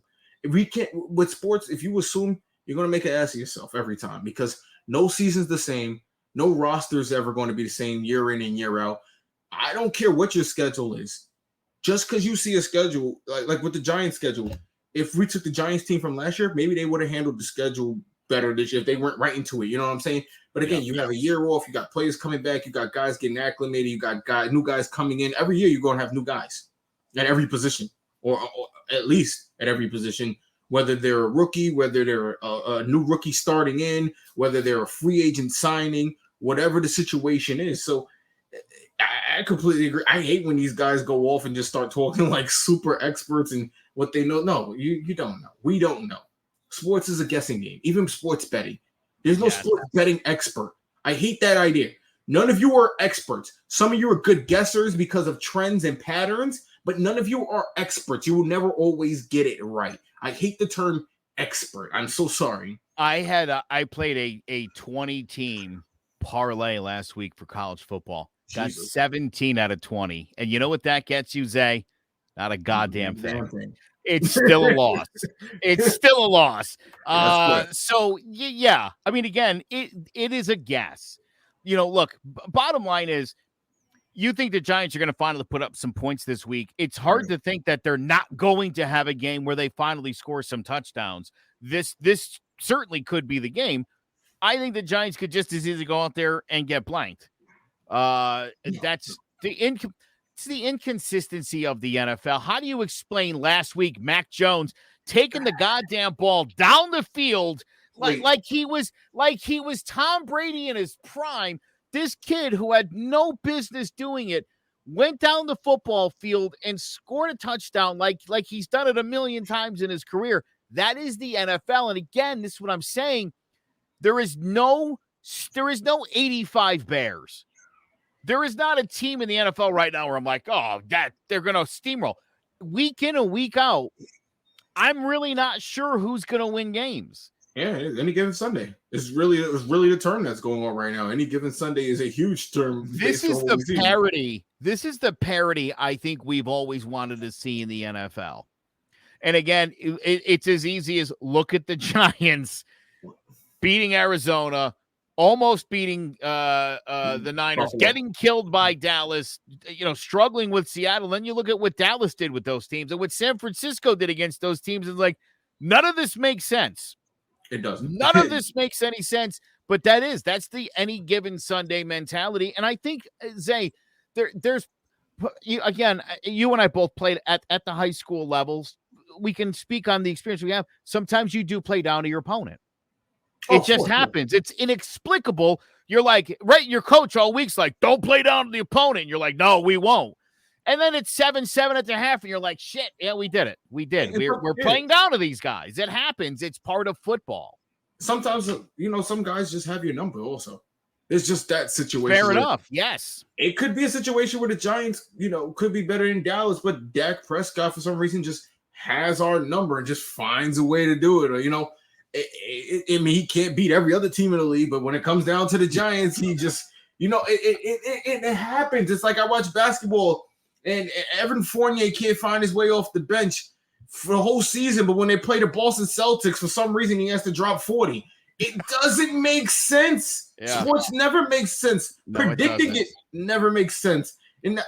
We can't with sports. If you assume, you're going to make an ass of yourself every time because no season's the same. No roster's ever going to be the same year in and year out. I don't care what your schedule is. Just because you see a schedule, like with the Giants schedule, if we took the Giants team from last year, maybe they would have handled the schedule better this year if they went right into it. You know what I'm saying? But again, you have a year off. You got players coming back. You got guys getting acclimated. You got new guys coming in. Every year you're going to have new guys at every position. Or at least at every position, whether they're a rookie, whether they're a new rookie starting in, whether they're a free agent signing, whatever the situation is. So I completely agree. I hate when these guys go off and just start talking like super experts and what they know. No, you don't know. We don't know. Sports is a guessing game. Even sports betting. There's no sports betting expert. I hate that idea. None of you are experts. Some of you are good guessers because of trends and patterns, but none of you are experts. You will never always get it right. I hate the term expert. I'm so sorry. I played a 20-team parlay last week for college football. Got 17 out of 20. And you know what that gets you, Zay? Not a goddamn thing. It's still a loss. It's still a loss. So, yeah. I mean, again, it is a guess. Look, bottom line is, you think the Giants are going to finally put up some points this week. It's hard to think that they're not going to have a game where they finally score some touchdowns. This certainly could be the game. I think the Giants could just as easily go out there and get blanked. That's it's the inconsistency of the NFL. How do you explain last week Mac Jones taking the goddamn ball down the field like he was Tom Brady in his prime? This kid who had no business doing it went down the football field and scored a touchdown like he's done it a million times in his career. That is the NFL. And again, this is what I'm saying. There is no 85 Bears. There is not a team in the NFL right now where I'm like, oh, that they're going to steamroll. Week in and week out, I'm really not sure who's going to win games. Yeah, any given Sunday. It's really the term that's going on right now. Any given Sunday is a huge term. This is the parity. This is the parity I think we've always wanted to see in the NFL. And again, it's as easy as look at the Giants beating Arizona, almost beating the Niners, getting killed by Dallas, struggling with Seattle. Then you look at what Dallas did with those teams and what San Francisco did against those teams. It's like, None of this makes sense. It doesn't. None of this makes any sense, but that's the any given Sunday mentality. And I think, Zay, there's again, you and I both played at the high school levels. We can speak on the experience we have. Sometimes you do play down to your opponent. It just happens. It's inexplicable. You're like, right, your coach all week's like, don't play down to the opponent. You're like, no, we won't. And then it's 7-7 at the half, and you're like, shit, yeah, we did it. We did. We're playing down to these guys. It happens. It's part of football. Sometimes, some guys just have your number also. It's just that situation. Fair enough, yes. It could be a situation where the Giants, could be better than Dallas, but Dak Prescott, for some reason, just has our number and just finds a way to do it. Or, he can't beat every other team in the league, but when it comes down to the Giants, he just, it happens. It's like I watch basketball, and Evan Fournier can't find his way off the bench for the whole season, but when they play the Boston Celtics, for some reason, he has to drop 40. It doesn't make sense. Yeah. Sports never makes sense. No, predicting it never makes sense. And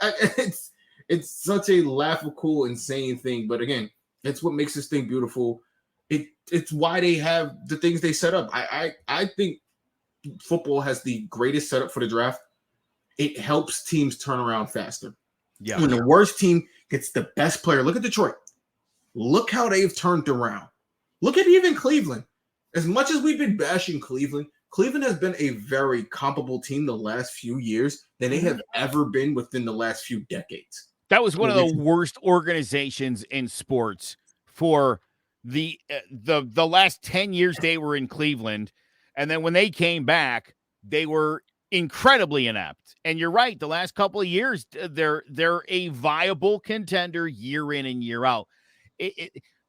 it's such a laughable, insane thing. But again, it's what makes this thing beautiful. It's why they have the things they set up. I think football has the greatest setup for the draft. It helps teams turn around faster. Yeah. When the worst team gets the best player, look at Detroit. Look how they've turned around. Look at even Cleveland. As much as we've been bashing Cleveland, Cleveland has been a very comparable team the last few years than they have ever been within the last few decades. That was one of the worst organizations in sports for the last 10 years they were in Cleveland. And then when they came back, they were incredibly inept. And you're right, the last couple of years, they're a viable contender year in and year out.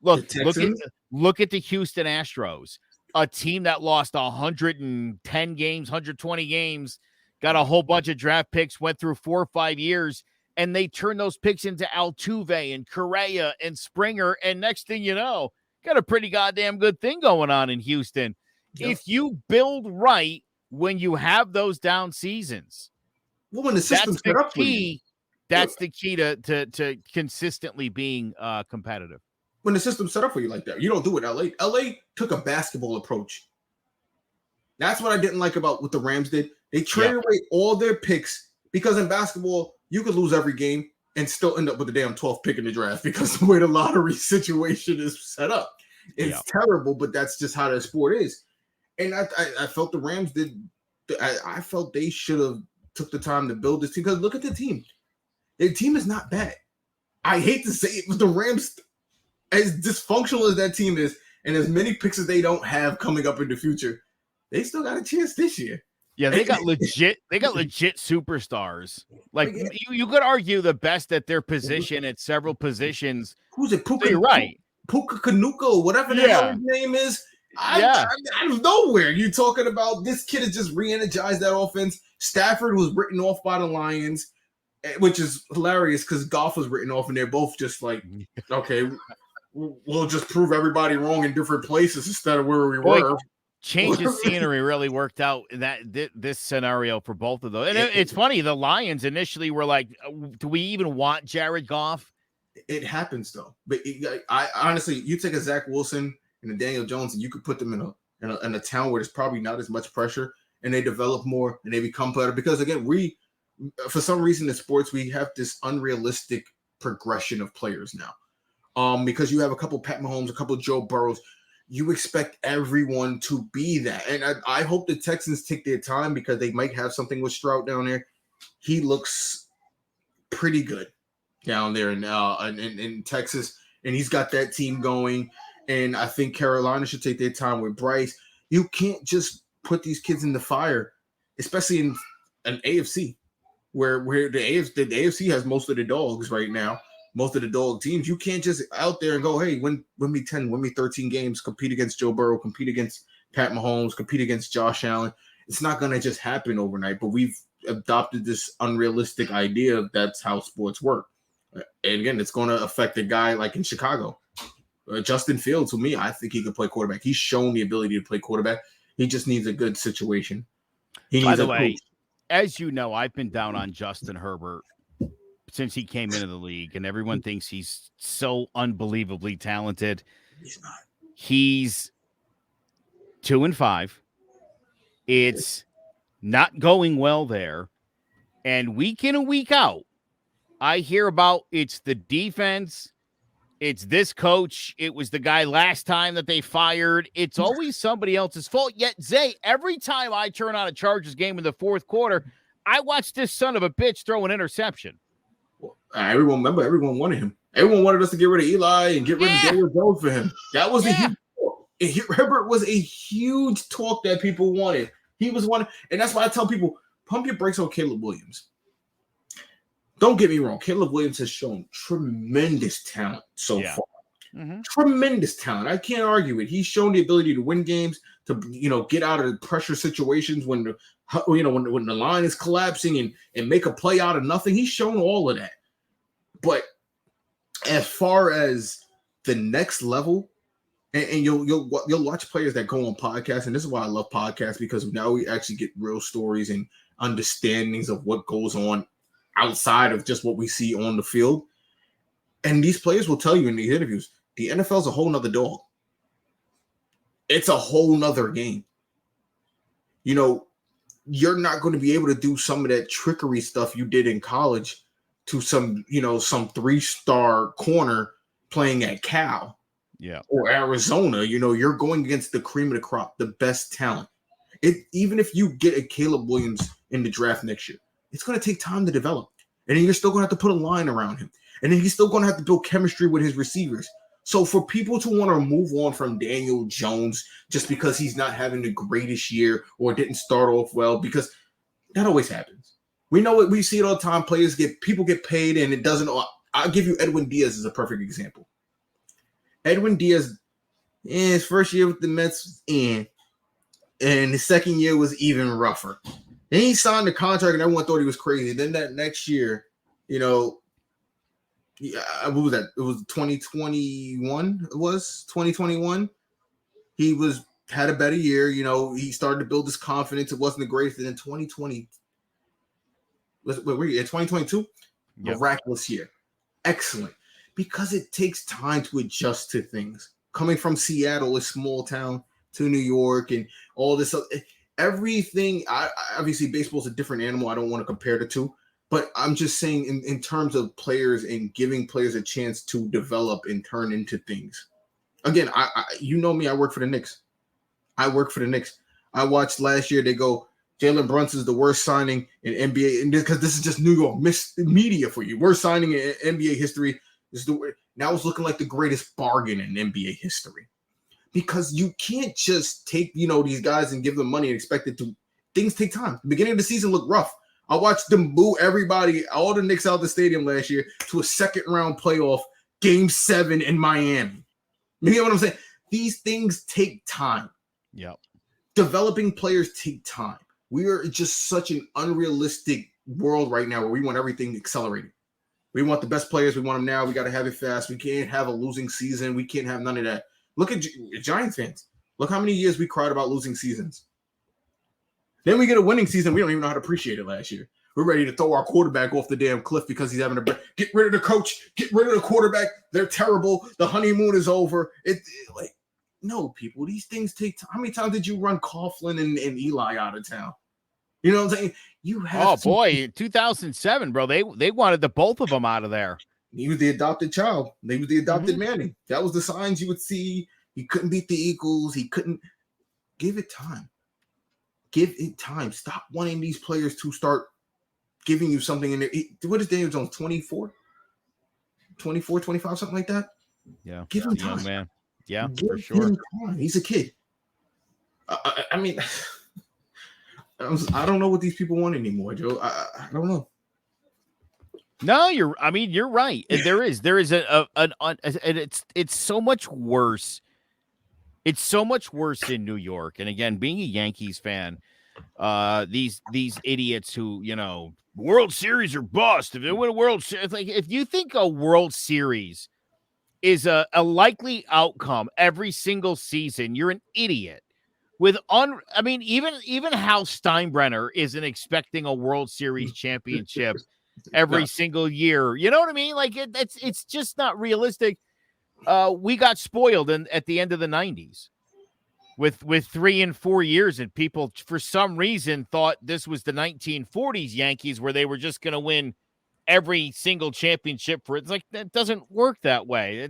Look at the Houston Astros, a team that lost 110 games, 120 games, got a whole bunch of draft picks, went through 4 or 5 years, and they turned those picks into Altuve and Correa and Springer. And next thing you know, got a pretty goddamn good thing going on in Houston. Yep. If you build right when you have those down seasons, when the system's set up for you. That's the key to consistently being competitive. When the system's set up for you like that, you don't do it. LA took a basketball approach. That's what I didn't like about what the Rams did. They traded away all their picks because in basketball, you could lose every game and still end up with the damn 12th pick in the draft because the way the lottery situation is set up. It's terrible, but that's just how the sport is. And I felt the Rams did. I felt they should have took the time to build this team because look at the team. Their team is not bad. I hate to say it, but the Rams, as dysfunctional as that team is, and as many picks as they don't have coming up in the future, they still got a chance this year. Yeah, they got legit superstars. Like you could argue the best at their position at several positions. Who's it? Puka, so you're right. Puka Kanuko, whatever the hell his name is. Out of nowhere, you're talking about this kid has just re-energized that offense. Stafford was written off by the Lions, which is hilarious because Goff was written off, and they're both just like, okay, we'll just prove everybody wrong in different places instead of where we were. Change of scenery really worked out in this scenario for both of those. And it's funny, the Lions initially were like, do we even want Jared Goff? It happens though. But I honestly, you take a Zach Wilson and a Daniel Jones, and you could put them in a town where there's probably not as much pressure, and they develop more and they become better. Because again, for some reason in sports, we have this unrealistic progression of players now. Because you have a couple Pat Mahomes, a couple Joe Burrows, you expect everyone to be that. And I hope the Texans take their time because they might have something with Stroud down there. He looks pretty good down there in Texas, and he's got that team going. And I think Carolina should take their time with Bryce. You can't just put these kids in the fire, especially in an AFC where the AFC has most of the dogs right now, most of the dog teams. You can't just out there and go, hey, win me 10, win me 13 games, compete against Joe Burrow, compete against Pat Mahomes, compete against Josh Allen. It's not going to just happen overnight, but we've adopted this unrealistic idea of that's how sports work. And again, it's going to affect a guy like in Chicago. Justin Fields, to me, I think he can play quarterback. He's shown the ability to play quarterback. He just needs a good situation. By the way, as you know, I've been down on Justin Herbert since he came into the league, and everyone thinks he's so unbelievably talented. He's not. He's 2-5. It's not going well there. And week in and week out, I hear about it's the defense, it's this coach, it was the guy last time that they fired. It's always somebody else's fault. Yet, Zay, every time I turn on a Chargers game in the fourth quarter, I watch this son of a bitch throw an interception. Well, everyone wanted him. Everyone wanted us to get rid of Eli and get rid of Daniel Jones for him. That was a huge talk. Herbert was a huge talk that people wanted. He was one, and that's why I tell people, pump your brakes on Caleb Williams. Don't get me wrong. Caleb Williams has shown tremendous talent so far. Mm-hmm. Tremendous talent. I can't argue it. He's shown the ability to win games, to get out of pressure situations when the line is collapsing and make a play out of nothing. He's shown all of that. But as far as the next level, and you'll watch players that go on podcasts, and this is why I love podcasts, because now we actually get real stories and understandings of what goes on outside of just what we see on the field. And these players will tell you in these interviews, the NFL is a whole nother dog. It's a whole nother game. You're not going to be able to do some of that trickery stuff you did in college to some 3-star corner playing at Cal or Arizona. You're going against the cream of the crop, the best talent. Even if you get a Caleb Williams in the draft next year, it's going to take time to develop. And then you're still going to have to put a line around him. And then he's still going to have to build chemistry with his receivers. So for people to want to move on from Daniel Jones just because he's not having the greatest year or didn't start off well, because that always happens. We know it. We see it all the time. People get paid and it doesn't. I'll give you Edwin Diaz as a perfect example. Edwin Diaz, his first year with the Mets, and his second year was even rougher. Then he signed the contract and everyone thought he was crazy. Then that next year, what was that? It was 2021. It was 2021. He had a better year. He started to build his confidence. It wasn't the greatest. And in 2020, in 2022, miraculous year. Excellent. Because it takes time to adjust to things. Coming from Seattle, a small town, to New York and all this other, everything. Obviously, baseball is a different animal. I don't want to compare the two. But I'm just saying in terms of players and giving players a chance to develop and turn into things. Again, me, I work for the Knicks. I watched last year, they go, Jalen Brunson's the worst signing in NBA. And because this is just New York media for you. Worst signing in NBA history. Now it's looking like the greatest bargain in NBA history. Because you can't just take, these guys and give them money and expect it to. Things take time. The beginning of the season looked rough. I watched them boo everybody, all the Knicks out the stadium last year to a second-round playoff, Game 7 in Miami. You know what I'm saying? These things take time. Yep. Developing players take time. We are just such an unrealistic world right now where we want everything accelerated. We want the best players. We want them now. We got to have it fast. We can't have a losing season. We can't have none of that. Look at Giants fans. Look how many years we cried about losing seasons. Then we get a winning season. We don't even know how to appreciate it last year. We're ready to throw our quarterback off the damn cliff because he's having to get rid of the coach, get rid of the quarterback. They're terrible. The honeymoon is over. No, people, these things take time. How many times did you run Coughlin and Eli out of town? You know what I'm saying? You have in 2007, bro. They wanted the both of them out of there. He was the adopted child. He was the adopted Manning. That was the signs you would see. He couldn't beat the Eagles. He couldn't. Give it time. Give it time. Stop wanting these players to start giving you something in there. What is Daniel Jones, 24? 24, 25, something like that? Yeah. Give him time. Young man. Yeah, Give for sure. Him time. He's a kid. I mean, I don't know what these people want anymore, Joe. I don't know. No, you're right. There is it's so much worse. It's so much worse in New York. And again, being a Yankees fan, these idiots who, World Series or bust. If they win a World Series, like if you think a World Series is a likely outcome every single season, you're an idiot. Even Hal Steinbrenner isn't expecting a World Series championship every single year. You know what I mean? Like it's just not realistic. we got spoiled at the end of the 90s with 3 and 4 years, and people for some reason thought this was the 1940s Yankees where they were just going to win every single championship for it. It's like, that doesn't work that way.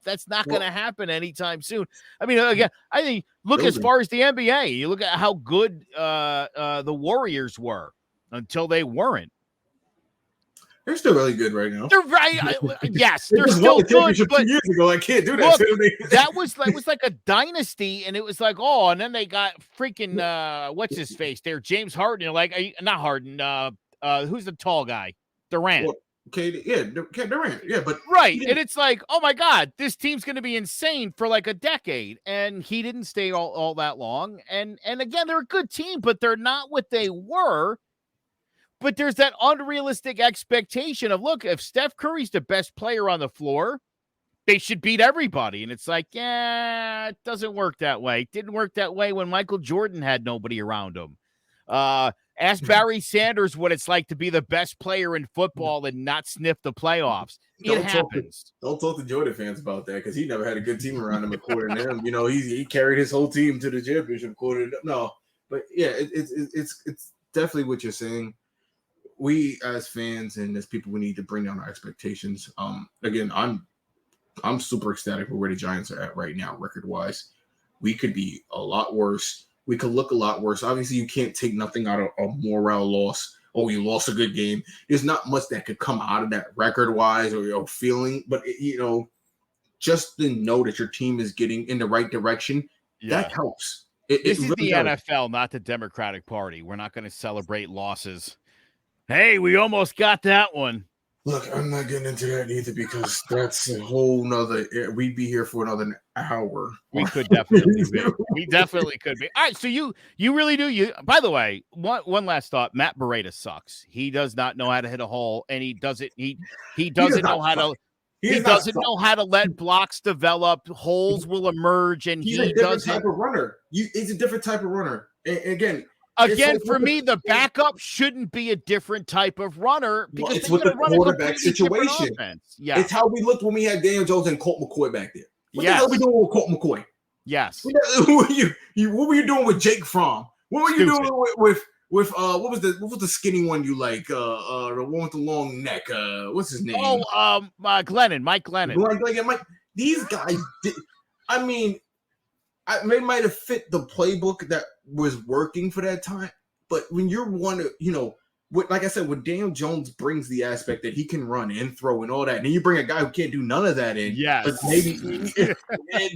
That's not going to happen anytime soon. I mean, again, I think look as far as the NBA, you look at how good the Warriors were until they weren't. They're still really good right now. They're right. Yes, they're still good. But 2 years ago, I can't do that. Look, that was like a dynasty, and it was like, oh, and then they got freaking what's his face there, James Harden. Like, not Harden. Who's the tall guy? Durant. Well, Durant. Yeah, but right, and it's like, oh my God, this team's going to be insane for like a decade, and he didn't stay all that long. And again, they're a good team, but they're not what they were. But there's that unrealistic expectation of, look, if Steph Curry's the best player on the floor, they should beat everybody. And it's like, yeah, it doesn't work that way. It didn't work that way when Michael Jordan had nobody around him. Ask Barry Sanders what it's like to be the best player in football and not sniff the playoffs. It happens. Don't talk to Jordan fans about that, because he never had a good team around him according to him. You know, he carried his whole team to the championship according to him. No, but yeah, it's definitely what you're saying. We as fans and as people, we need to bring down our expectations. Again, I'm super ecstatic with where the Giants are at right now, record-wise. We could be a lot worse. We could look a lot worse. Obviously, you can't take nothing out of a morale loss. Oh, you lost a good game. There's not much that could come out of that record-wise or feeling. But, just to know that your team is getting in the right direction, that helps. This is the NFL, not the Democratic Party. We're not going to celebrate losses. Hey, we almost got that one. Look, I'm not getting into that either, because that's a whole nother. We'd be here for another hour. We could definitely be. We definitely could be. All right, so you really do. By the way, one last thought. Matt Breida sucks. He does not know how to hit a hole, and he doesn't know how to. He doesn't know how to let blocks develop. Holes will emerge, and he's a different type of runner. He's a different type of runner. And Again, for me, the backup shouldn't be a different type of runner, because it's with the quarterback situation. Yeah, it's how we looked when we had Daniel Jones and Colt McCoy back there. What the hell are we doing with Colt McCoy? Yes. What were you doing with Jake Fromm? What were you doing with what was the skinny one you like? The one with the long neck. What's his name? Oh, Mike Glennon. Mike. These guys did. I mean, they might have fit the playbook that was working for that time, but when you're like I said, when Daniel Jones brings the aspect that he can run and throw and all that, and then you bring a guy who can't do none of that in, but maybe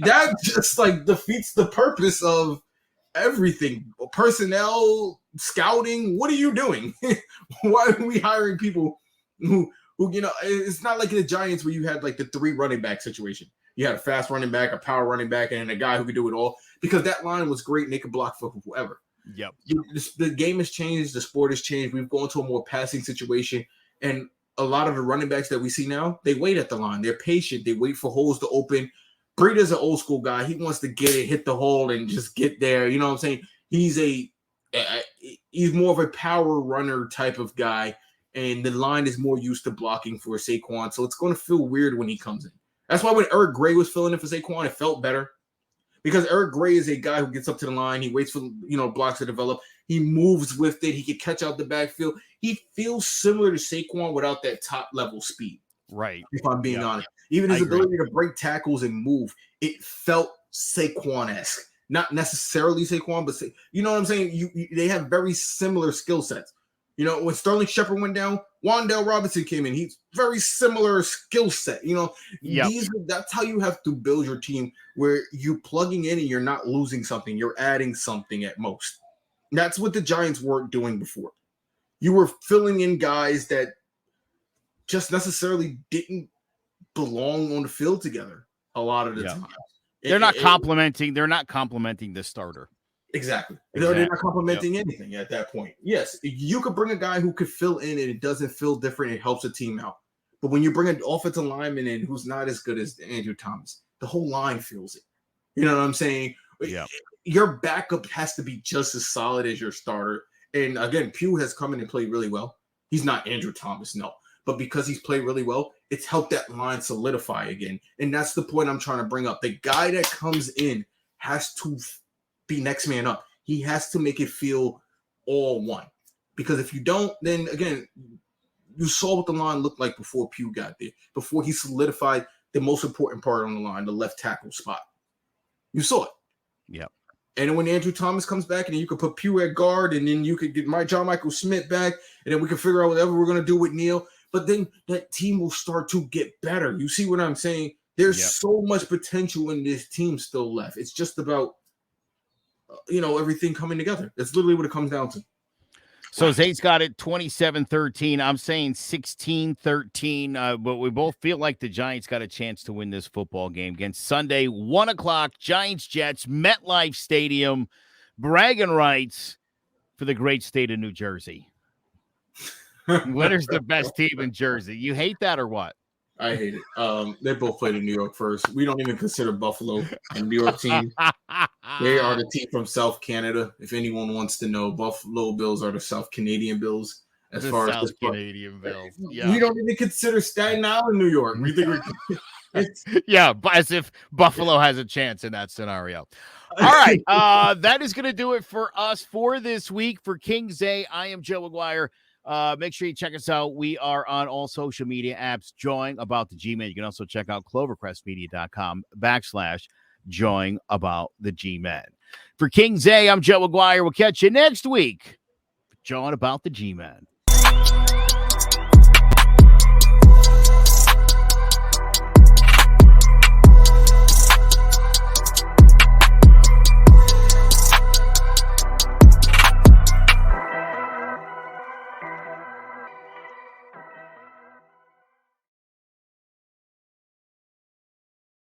that just like defeats the purpose of everything. Personnel, scouting, what are you doing? Why are we hiring people who it's not like the Giants where you had like the 3 running back situation. You had a fast running back, a power running back, and a guy who could do it all, because that line was great and they could block for whoever. Yep. The game has changed. The sport has changed. We've gone to a more passing situation. And a lot of the running backs that we see now, they wait at the line. They're patient. They wait for holes to open. Breida's an old school guy. He wants to get it, hit the hole, and just get there. You know what I'm saying? He's more of a power runner type of guy, and the line is more used to blocking for Saquon. So it's going to feel weird when he comes in. That's why when Eric Gray was filling in for Saquon, it felt better, because Eric Gray is a guy who gets up to the line. He waits for blocks to develop. He moves with it. He can catch out the backfield. He feels similar to Saquon without that top level speed. Right. If I'm being honest, even his ability to break tackles and move, it felt Saquon-esque. Not necessarily Saquon, but you know what I'm saying. They have very similar skill sets. When Sterling Shepard went down, Wan'Dale Robinson came in. He's very similar skill set. That's how you have to build your team, where you're plugging in and you're not losing something. You're adding something at most. That's what the Giants weren't doing before. You were filling in guys that just necessarily didn't belong on the field together a lot of the time. They're not complimenting the starter. Exactly. They're not complimenting anything at that point. Yes, you could bring a guy who could fill in and it doesn't feel different. It helps the team out. But when you bring an offensive lineman in who's not as good as Andrew Thomas, the whole line feels it. You know what I'm saying? Yeah. Your backup has to be just as solid as your starter. And again, Pugh has come in and played really well. He's not Andrew Thomas, no. but because he's played really well, it's helped that line solidify again. And that's the point I'm trying to bring up. The guy that comes in has to be next man up. He has to make it feel all one. Because if you don't, then again, you saw what the line looked like before Pugh got there, before he solidified the most important part on the line, the left tackle spot. You saw it. Yeah. And then when Andrew Thomas comes back, and then you could put Pugh at guard, and then you could get John Michael Smith back, and then we can figure out whatever we're going to do with Neil. But then that team will start to get better. You see what I'm saying? There's so much potential in this team still left. It's just about, everything coming together. That's literally what it comes down to. So Zane's got it 27-13. I'm saying 16-13. But we both feel like the Giants got a chance to win this football game against Sunday, 1 o'clock, Giants-Jets, MetLife Stadium, bragging rights for the great state of New Jersey. Winner's the best team in Jersey. You hate that or what? I hate it. They both played in New York first. We don't even consider Buffalo a New York team. They are the team from South Canada. If anyone wants to know, Buffalo Bills are the South Canadian Bills. As far as South Canadian Bills. Yeah. We don't even consider Staten Island New York. We think as if Buffalo has a chance in that scenario. All right. That is going to do it for us for this week. For King Zay, I am Joe McGuire. Make sure you check us out. We are on all social media apps. Join About the G-Men. You can also check out clovercrestmedia.com/join About the G-Men. For King Zay, I'm Joe McGuire. We'll catch you next week. Join About the G-Men.